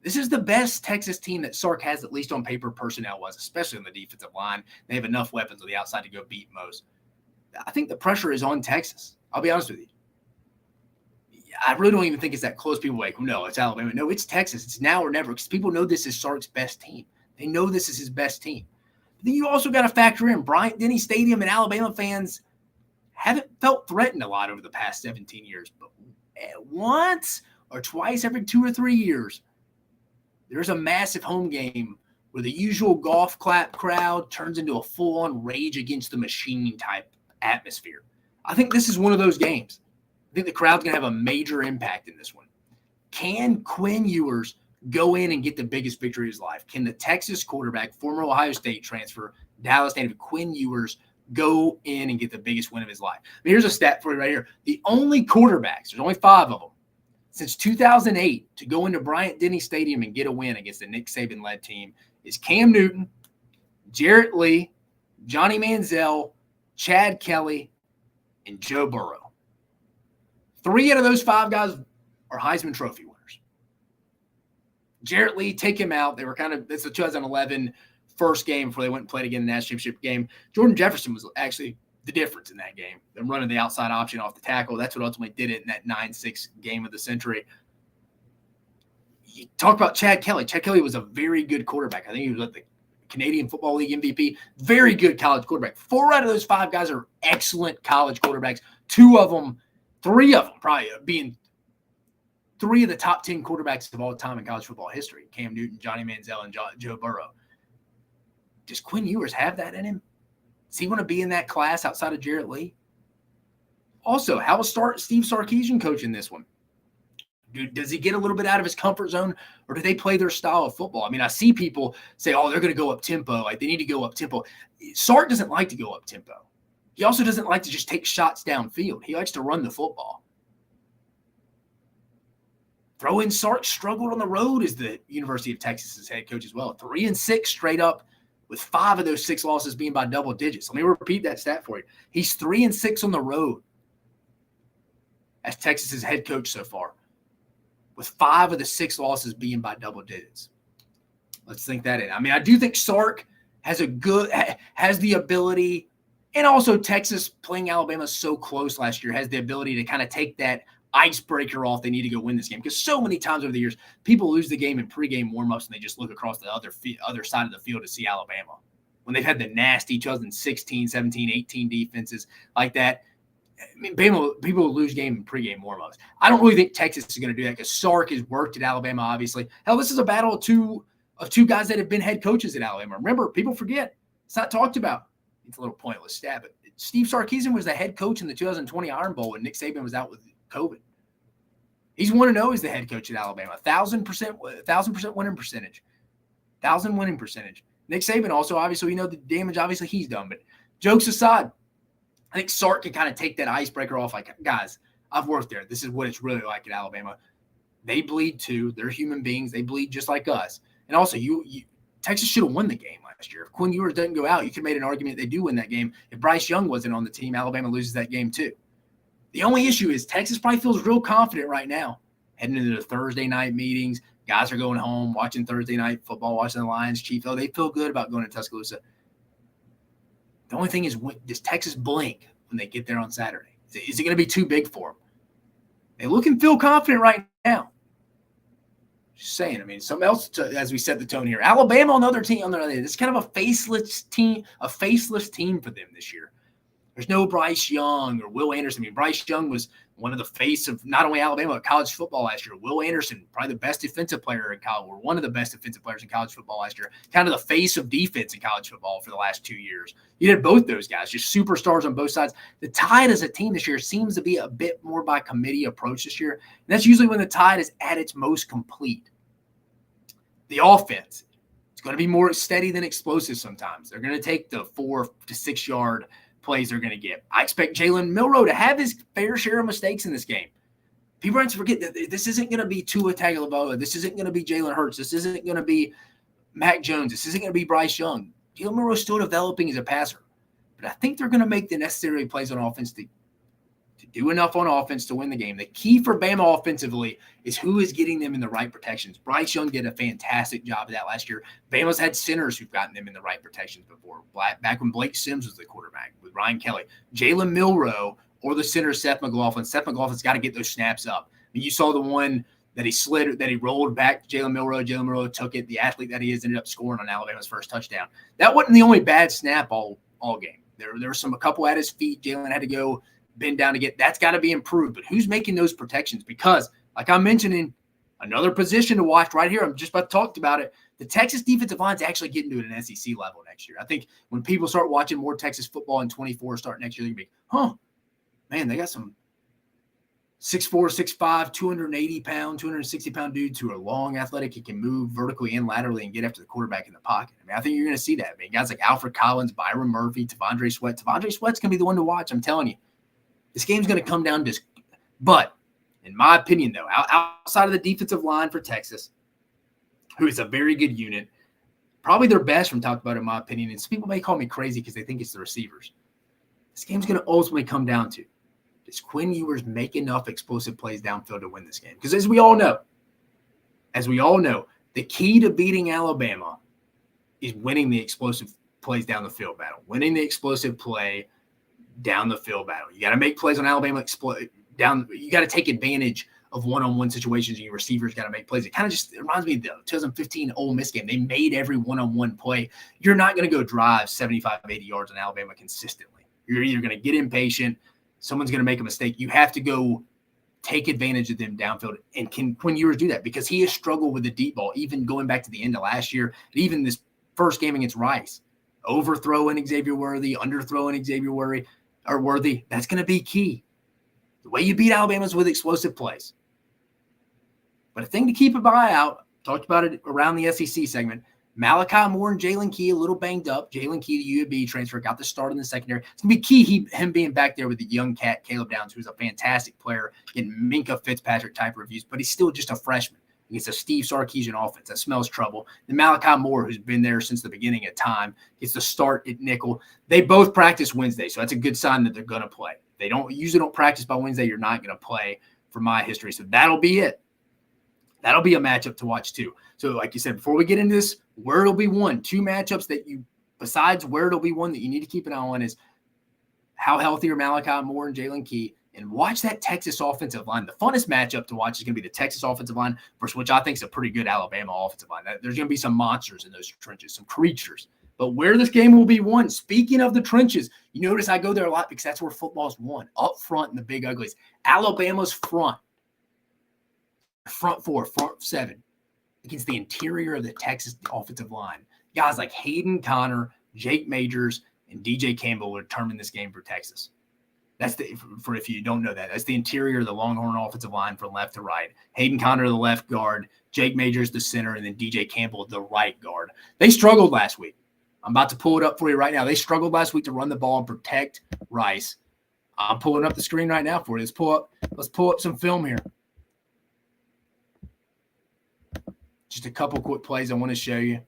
This is the best Texas team that Sark has, at least on paper, personnel-wise, especially on the defensive line. They have enough weapons on the outside to go beat most. I think the pressure is on Texas. I'll be honest with you. I really don't even think it's that close. People are like, no, it's Alabama. No, it's Texas. It's now or never, because people know this is Sark's best team. They know this is his best team. But then you also got to factor in Bryant-Denny Stadium, and Alabama fans haven't felt threatened a lot over the past 17 years. But once or twice every 2 or 3 years, there's a massive home game where the usual golf clap crowd turns into a full-on rage against the machine type atmosphere. I think this is one of those games. I think the crowd's going to have a major impact in this one. Can Quinn Ewers go in and get the biggest victory of his life? Can the Texas quarterback, former Ohio State transfer, Dallas native Quinn Ewers, go in and get the biggest win of his life? I mean, here's a stat for you right here. The only quarterbacks, there's only 5 of them, since 2008 to go into Bryant-Denny Stadium and get a win against the Nick Saban-led team is Cam Newton, Jarrett Lee, Johnny Manziel, Chad Kelly, and Joe Burrow. 3 out of those 5 guys are Heisman Trophy winners. Jarrett Lee, take him out. They were it's the 2011 first game before they went and played again in the national championship game. Jordan Jefferson was actually the difference in that game. Them running the outside option off the tackle. That's what ultimately did it in that 9-6 game of the century. You talk about Chad Kelly. Chad Kelly was a very good quarterback. I think he was at the Canadian Football League MVP. Very good college quarterback. 4 out of those 5 guys are excellent college quarterbacks. 3 of them probably being 3 of the top 10 quarterbacks of all time in college football history. Cam Newton, Johnny Manziel, and Joe Burrow. Does Quinn Ewers have that in him? Does he want to be in that class outside of Jarrett Lee? Also, how will Steve Sarkisian coach in this one? Does he get a little bit out of his comfort zone, or do they play their style of football? I mean, I see people say, oh, they're going to go up tempo. Like, they need to go up tempo. Sark doesn't like to go up tempo. He also doesn't like to just take shots downfield. He likes to run the football. Throw-in Sark struggled on the road as the University of Texas's head coach as well. 3-6 straight up, with 5 of those 6 losses being by double digits. Let me repeat that stat for you. He's 3-6 on the road as Texas's head coach so far, with 5 of the 6 losses being by double digits. Let's think that in. I mean, I do think Sark has the ability, and also Texas playing Alabama so close last year has the ability to kind of take that icebreaker off. They need to go win this game, because so many times over the years, people lose the game in pregame warmups and they just look across the other side of the field to see Alabama. When they've had the nasty 2016, 17, 18 defenses like that, I mean, people will lose game in pregame warmups. I don't really think Texas is going to do that, because Sark has worked at Alabama, obviously. Hell, this is a battle of two guys that have been head coaches at Alabama. Remember, people forget. It's not talked about. It's a little pointless stat, but Steve Sarkisian was the head coach in the 2020 Iron Bowl when Nick Saban was out with COVID. He's 1-0 as the head coach at Alabama. 1,000% winning percentage. 1,000 winning percentage. Nick Saban also, obviously, we know the damage obviously he's done. But jokes aside, I think Sark can kind of take that icebreaker off. Like, guys, I've worked there. This is what it's really like at Alabama. They bleed too. They're human beings. They bleed just like us. And also, Texas should have won the game last year. If Quinn Ewers doesn't go out, you could have made an argument they do win that game. If Bryce Young wasn't on the team, Alabama loses that game too. The only issue is Texas probably feels real confident right now, heading into the Thursday night meetings. Guys are going home, watching Thursday night football, watching the Lions, Chiefs. Oh, they feel good about going to Tuscaloosa. The only thing is, does Texas blink when they get there on Saturday? Is it going to be too big for them? They look and feel confident right now. Just saying. I mean, something else as we set the tone here. Alabama, another team on the other end. It's kind of a faceless team for them this year. There's no Bryce Young or Will Anderson. I mean, Bryce Young was one of the face of not only Alabama, but college football last year. Will Anderson, probably the best defensive player in college, or one of the best defensive players in college football last year. Kind of the face of defense in college football for the last 2 years. You had both those guys, just superstars on both sides. The Tide as a team this year seems to be a bit more by committee approach this year. And that's usually when the Tide is at its most complete. The offense, it's going to be more steady than explosive sometimes. They're going to take the 4 to 6 yard plays they're going to get. I expect Jalen Milroe to have his fair share of mistakes in this game. People have to forget that this isn't going to be Tua Tagovailoa. This isn't going to be Jalen Hurts. This isn't going to be Mac Jones. This isn't going to be Bryce Young. Jalen Milroe is still developing as a passer. But I think they're going to make the necessary plays on offense to do enough on offense to win the game. The key for Bama offensively is who is getting them in the right protections. Bryce Young did a fantastic job of that last year. Bama's had centers who've gotten them in the right protections before. Back when Blake Sims was the quarterback with Ryan Kelly. Jalen Milroe or the center Seth McLaughlin. Seth McLaughlin's got to get those snaps up. I mean, you saw the one that he rolled back to Jalen Milroe. Jalen Milroe took it. The athlete that he is ended up scoring on Alabama's first touchdown. That wasn't the only bad snap all game. There were a couple at his feet. Jalen had to go bend down to get. That's got to be improved. But who's making those protections? Because, like I'm mentioning, another position to watch right here. I'm just about to talk about it. The Texas defensive line is actually getting to an SEC level next year. I think when people start watching more Texas football in 24 start next year, they're going to be, man, they got some 6'4", 6'5", 280-pound, 260-pound dudes who are long, athletic, and can move vertically and laterally and get after the quarterback in the pocket. I mean, I think you're going to see that. I mean, guys like Alfred Collins, Byron Murphy, T'Vondre Sweat. T'Vondre Sweat's going to be the one to watch, I'm telling you. This game's going to come down to – but in my opinion, though, outside of the defensive line for Texas, who is a very good unit, probably their best from top to bottom, in my opinion, and some people may call me crazy because they think it's the receivers. This game's going to ultimately come down to, does Quinn Ewers make enough explosive plays downfield to win this game? Because as we all know, the key to beating Alabama is winning the explosive plays down the field battle, winning the explosive play down the field battle. You got to make plays on Alabama you got to take advantage of one-on-one situations, and your receivers got to make plays. It reminds me of the 2015 Ole Miss game. They made every one-on-one play. You're not going to go drive 75, 80 yards on Alabama consistently. You're either going to get impatient, someone's going to make a mistake. You have to go take advantage of them downfield. And can Quinn Ewers do that? Because he has struggled with the deep ball, even going back to the end of last year, and even this first game against Rice. Overthrowing Xavier Worthy, underthrowing Xavier Worthy. That's going to be key. The way you beat Alabama is with explosive plays. But a thing to keep an eye out, talked about it around the SEC segment, Malachi Moore and Jalen Key a little banged up. Jalen Key, the UAB transfer, got the start in the secondary. It's going to be key him being back there with the young cat, Caleb Downs, who's a fantastic player, getting Minka Fitzpatrick type reviews, but he's still just a freshman against a Steve Sarkisian offense. That smells trouble. And Malachi Moore, who's been there since the beginning of time, gets the start at nickel. They both practice Wednesday, so that's a good sign that they're going to play. They usually don't practice by Wednesday. You're not going to play from my history. So that'll be it. That'll be a matchup to watch too. So like you said, before we get into this, where it'll be won, two matchups that besides where it'll be won that you need to keep an eye on is how healthy are Malachi Moore and Jalen Key, and watch that Texas offensive line. The funnest matchup to watch is going to be the Texas offensive line versus which I think is a pretty good Alabama offensive line. There's going to be some monsters in those trenches, some creatures. But where this game will be won, speaking of the trenches, you notice I go there a lot because that's where football's won, up front in the big uglies. Alabama's front four, front seven, against the interior of the Texas offensive line. Guys like Hayden Connor, Jake Majors, and DJ Campbell will determine this game for Texas. That's for if you don't know that. That's the interior of the Longhorn offensive line from left to right. Hayden Conner, the left guard. Jake Majors, the center, and then DJ Campbell, the right guard. They struggled last week. I'm about to pull it up for you right now. They struggled last week to run the ball and protect Rice. I'm pulling up the screen right now for you. Let's pull up some film here. Just a couple quick plays I want to show you.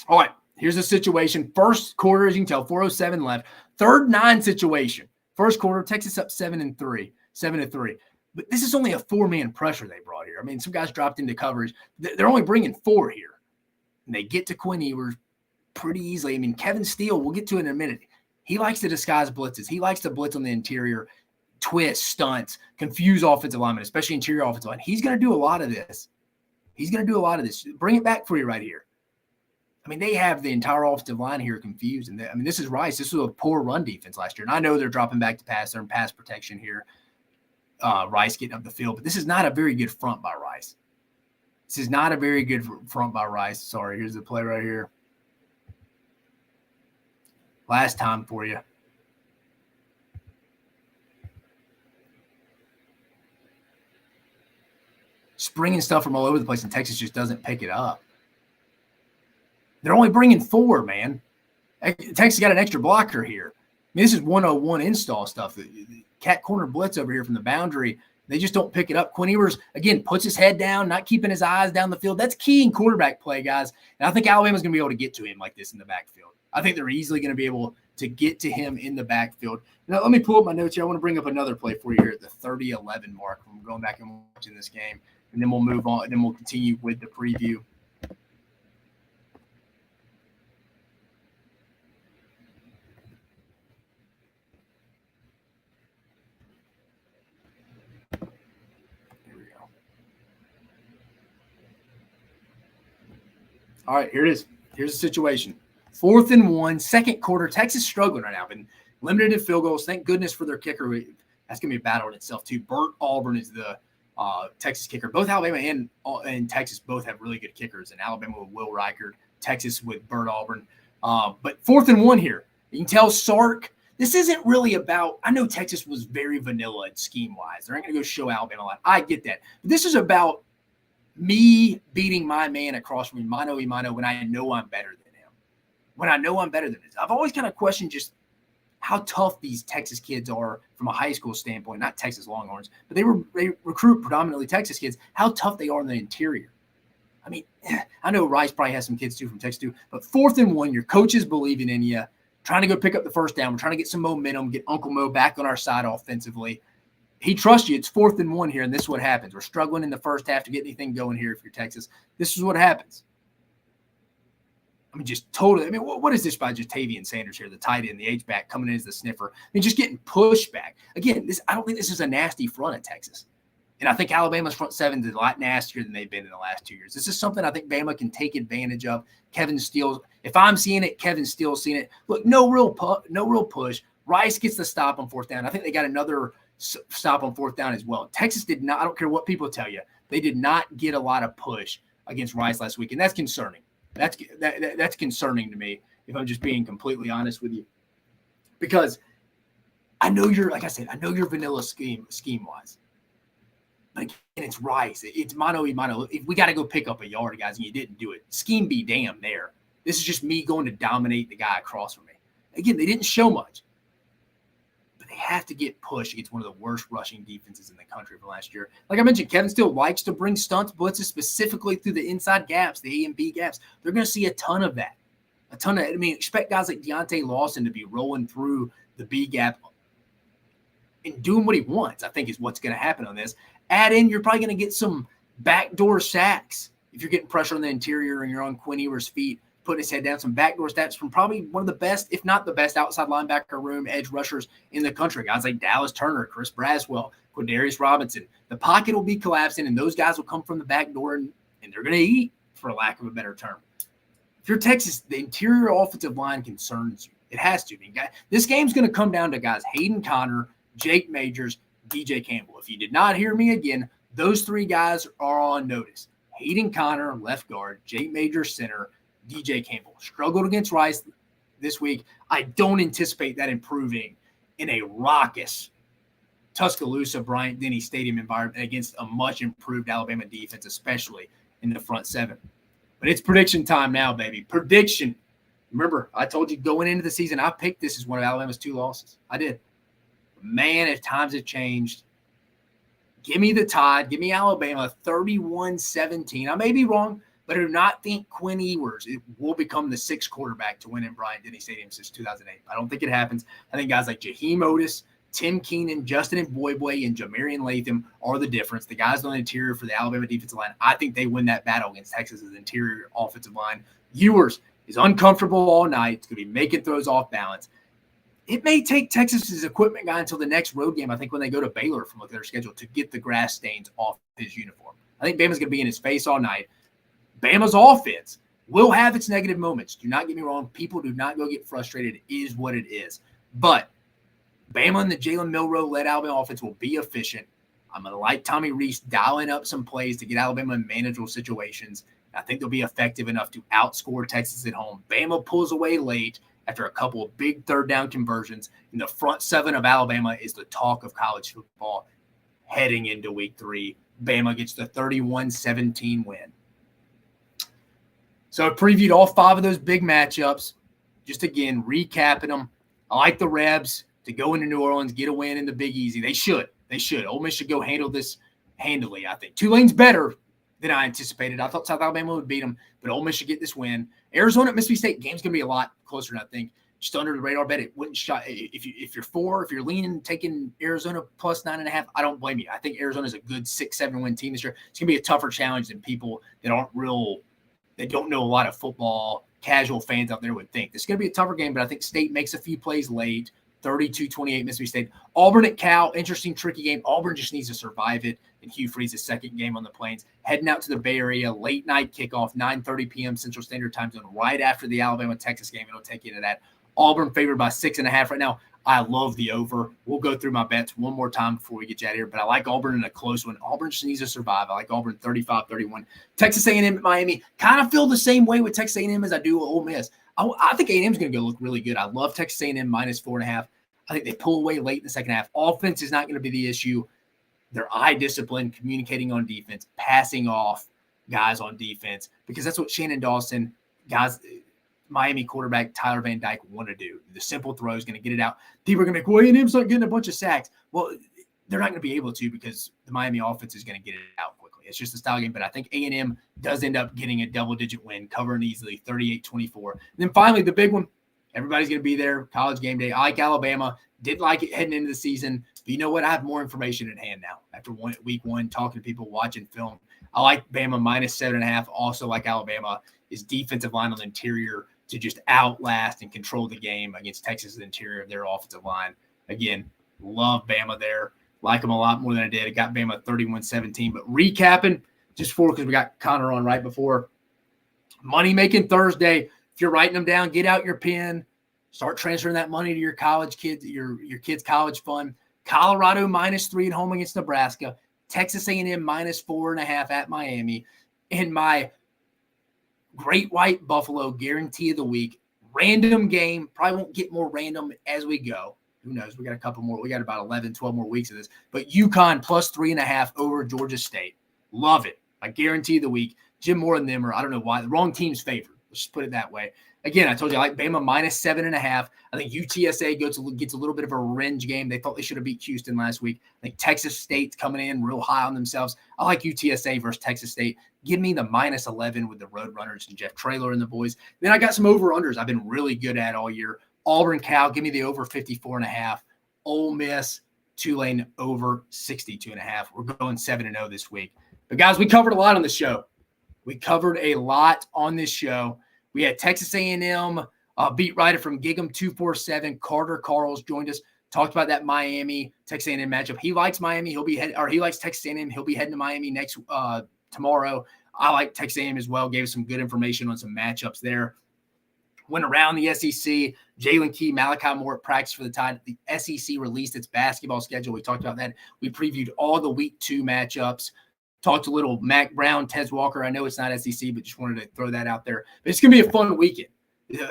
All right, here's the situation. First quarter, as you can tell, 4:07 left. 3rd-9 situation. First quarter, Texas up 7-3. But this is only a 4-man pressure they brought here. I mean, some guys dropped into coverage. They're only bringing 4 here. And they get to Quinn Ewers pretty easily. I mean, Kevin Steele, we'll get to it in a minute. He likes to disguise blitzes. He likes to blitz on the interior, twist, stunts, confuse offensive linemen, especially interior offensive line. He's going to do a lot of this. Bring it back for you right here. I mean, they have the entire offensive line here confused. And this is Rice. This was a poor run defense last year. And I know they're dropping back to pass. They're in pass protection here. Rice getting up the field. But this is not a very good front by Rice. Sorry, here's the play right here. Last time for you. Springing stuff from all over the place, and Texas just doesn't pick it up. They're only bringing 4, man. Texas got an extra blocker here. I mean, this is 101 install stuff. The cat corner blitz over here from the boundary. They just don't pick it up. Quinn Ewers, again, puts his head down, not keeping his eyes down the field. That's key in quarterback play, guys. And I think Alabama's going to be able to get to him like this in the backfield. I think they're easily going to be able to get to him in the backfield. Now, let me pull up my notes here. I want to bring up another play for you here at the 30-11 mark. I'm going back and watching this game, and then we'll move on, and then we'll continue with the preview. All right, here it is. Here's the situation. 4th and 1, second quarter. Texas struggling right now. Been limited in field goals. Thank goodness for their kicker. That's going to be a battle in itself, too. Burt Auburn is the Texas kicker. Both Alabama and Texas both have really good kickers. And Alabama with Will Reichard, Texas with Burt Auburn. But 4th and 1 here. You can tell Sark, this isn't really about – I know Texas was very vanilla scheme-wise. They're not going to go show Alabama a lot. I get that. But this is about – me beating my man across from me, mano a mano, when I know I'm better than him. I've always kind of questioned just how tough these Texas kids are from a high school standpoint, not Texas Longhorns, but they recruit predominantly Texas kids, how tough they are in the interior. I mean, I know Rice probably has some kids too from Texas too, but 4th and 1, your coach is believing in you, trying to go pick up the first down. We're trying to get some momentum, get Uncle Mo back on our side offensively. He trusts you. It's 4th and 1 here, and this is what happens. We're struggling in the first half to get anything going here if you're Texas. This is what happens. I mean, just totally. I mean, what is this by just Tavian Sanders here, the tight end, the H-back coming in as the sniffer? I mean, just getting pushed back. Again, I don't think this is a nasty front at Texas. And I think Alabama's front seven is a lot nastier than they've been in the last 2 years. This is something I think Bama can take advantage of. Kevin Steele, if I'm seeing it, Kevin Steele's seeing it. Look, no real push. Rice gets the stop on 4th down. I think they got another stop on 4th down as well. Texas did not, I don't care what people tell you, they did not get a lot of push against Rice last week, and that's concerning. That's concerning to me, if I'm just being completely honest with you, because I know you're, like I said, I know you're vanilla scheme wise, but again, it's Rice. It's mano a mano. If we got to go pick up a yard, guys, and you didn't do it, scheme be damn there. This is just me going to dominate the guy across from me. Again, they didn't show much. They have to get pushed against one of the worst rushing defenses in the country from last year. Like I mentioned, Kevin Steele likes to bring stunts, blitzes specifically through the inside gaps, the A and B gaps. They're going to see a ton of that. Expect guys like Deontay Lawson to be rolling through the B gap and doing what he wants, I think is what's going to happen on this. Add in, you're probably going to get some backdoor sacks if you're getting pressure on the interior and you're on Quinn Ewers' feet, putting his head down, some backdoor stats from probably one of the best, if not the best, outside linebacker room edge rushers in the country. Guys like Dallas Turner, Chris Braswell, Quindarius Robinson. The pocket will be collapsing, and those guys will come from the back door, and they're going to eat, for lack of a better term. If you're Texas, the interior offensive line concerns you. It has to. This game's going to come down to guys Hayden Conner, Jake Majors, DJ Campbell. If you did not hear me again, those 3 guys are on notice. Hayden Conner, left guard, Jake Majors, center, DJ Campbell struggled against Rice this week. I don't anticipate that improving in a raucous Tuscaloosa Bryant-Denny Stadium environment against a much improved Alabama defense, especially in the front seven. But it's prediction time now, baby. Prediction. Remember, I told you going into the season, I picked this as one of Alabama's 2 losses. I did. Man, if times have changed, give me the Tide. Give me Alabama 31-17. I may be wrong, but I do not think Quinn Ewers will become the 6th quarterback to win in Bryant-Denny Stadium since 2008. I don't think it happens. I think guys like Jaheim Otis, Tim Keenan, Justin Mboyboy, and Jamarian Latham are the difference. The guys on the interior for the Alabama defensive line, I think they win that battle against Texas's interior offensive line. Ewers is uncomfortable all night. It's going to be making throws off balance. It may take Texas's equipment guy until the next road game, I think, when they go to Baylor from looking at their schedule, to get the grass stains off his uniform. I think Bama's going to be in his face all night. Bama's offense will have its negative moments. Do not get me wrong. People do not go get frustrated. It is what it is. But Bama and the Jalen Milroe-led Alabama offense will be efficient. I'm going to like Tommy Rees dialing up some plays to get Alabama in manageable situations. I think they'll be effective enough to outscore Texas at home. Bama pulls away late after a couple of big third down conversions. And the front seven of Alabama is the talk of college football heading into week 3. Bama gets the 31-17 win. So I previewed all 5 of those big matchups. Just again, recapping them. I like the Rebs to go into New Orleans, get a win in the Big Easy. They should. Ole Miss should go handle this handily, I think. Tulane's better than I anticipated. I thought South Alabama would beat them, but Ole Miss should get this win. Arizona at Mississippi State, game's going to be a lot closer than I think. Just under the radar bet. It wouldn't shot. If you're leaning, taking Arizona plus 9.5, I don't blame you. I think Arizona's a good 6-7 win team this year. It's going to be a tougher challenge than people that don't know a lot of football, casual fans out there would think. This is going to be a tougher game, but I think State makes a few plays late. 32-28 Mississippi State. Auburn at Cal, interesting, tricky game. Auburn just needs to survive it. And Hugh Freeze's second game on the Plains. Heading out to the Bay Area, late night kickoff, 9:30 p.m. Central Standard Time Zone, right after the Alabama-Texas game. It'll take you to that. Auburn favored by 6.5 right now. I love the over. We'll go through my bets one more time before we get you out of here, but I like Auburn in a close one. Auburn just needs to survive. I like Auburn 35-31. Texas A&M at Miami. Kind of feel the same way with Texas A&M as I do with Ole Miss. I think A&M is going to go look really good. I love Texas A&M minus 4.5. I think they pull away late in the second half. Offense is not going to be the issue. Their eye discipline, communicating on defense, passing off guys on defense, because that's what Shannon Dawson, guys, Miami quarterback Tyler Van Dyke want to do. The simple throw is going to get it out. People are going to be like, well, A&M's not getting a bunch of sacks. Well, they're not going to be able to because the Miami offense is going to get it out quickly. It's just a style game, but I think A&M does end up getting a double-digit win, covering easily, 38-24. And then finally, the big one, everybody's going to be there, college game day. I like Alabama. Didn't like it heading into the season. But you know what? I have more information at hand now after week 1, talking to people, watching film. I like Bama minus 7.5. Also like Alabama is defensive line on the interior to just outlast and control the game against Texas' interior of their offensive line. Again, love Bama there. Like them a lot more than I did. I got Bama 31-17. But recapping, just because we got Connor on right before, Money Making Thursday. If you're writing them down, get out your pen. Start transferring that money to your college kids, your kids' college fund. Colorado minus 3 at home against Nebraska. Texas A&M minus 4.5 at Miami. And my Great White Buffalo guarantee of the week. Random game. Probably won't get more random as we go. Who knows? We got a couple more. We got about 11, 12 more weeks of this. But UConn plus 3.5 over Georgia State. Love it. I guarantee of the week. Jim Moore and them are, I don't know why, the wrong team's favored. Let's just put it that way. Again, I told you I like Bama minus 7.5. I think UTSA gets a little bit of a revenge game. They thought they should have beat Houston last week. I think Texas State's coming in real high on themselves. I like UTSA versus Texas State. Give me the minus 11 with the Roadrunners and Jeff Traylor and the boys. Then I got some over-unders I've been really good at all year. Auburn, Cal, give me the over 54.5. Ole Miss, Tulane, over 62.5. We're going 7-0 this week. But, guys, we covered a lot on the show. We covered a lot on this show. We had Texas A&M beat writer from GigEm 247, Carter Karels, joined us. Talked about that Miami Texas A&M matchup. He likes Miami. He likes Texas A&M. He'll be heading to Miami tomorrow. I like Texas A&M as well. Gave us some good information on some matchups there. Went around the SEC. Jalen Key, Malachi Moore at practice for the Tide. The SEC released its basketball schedule. We talked about that. We previewed all the week 2 matchups. Talked a little Mac Brown, Tez Walker. I know it's not SEC, but just wanted to throw that out there. But it's going to be a fun weekend.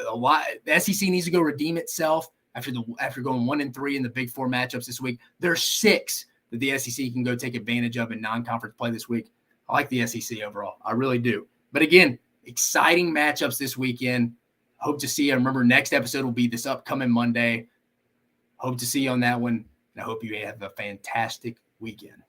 A lot. The SEC needs to go redeem itself after going 1-3 in the Big Four matchups this week. There's 6 that the SEC can go take advantage of in non-conference play this week. I like the SEC overall. I really do. But again, exciting matchups this weekend. Hope to see you. Remember, next episode will be this upcoming Monday. Hope to see you on that one. And I hope you have a fantastic weekend.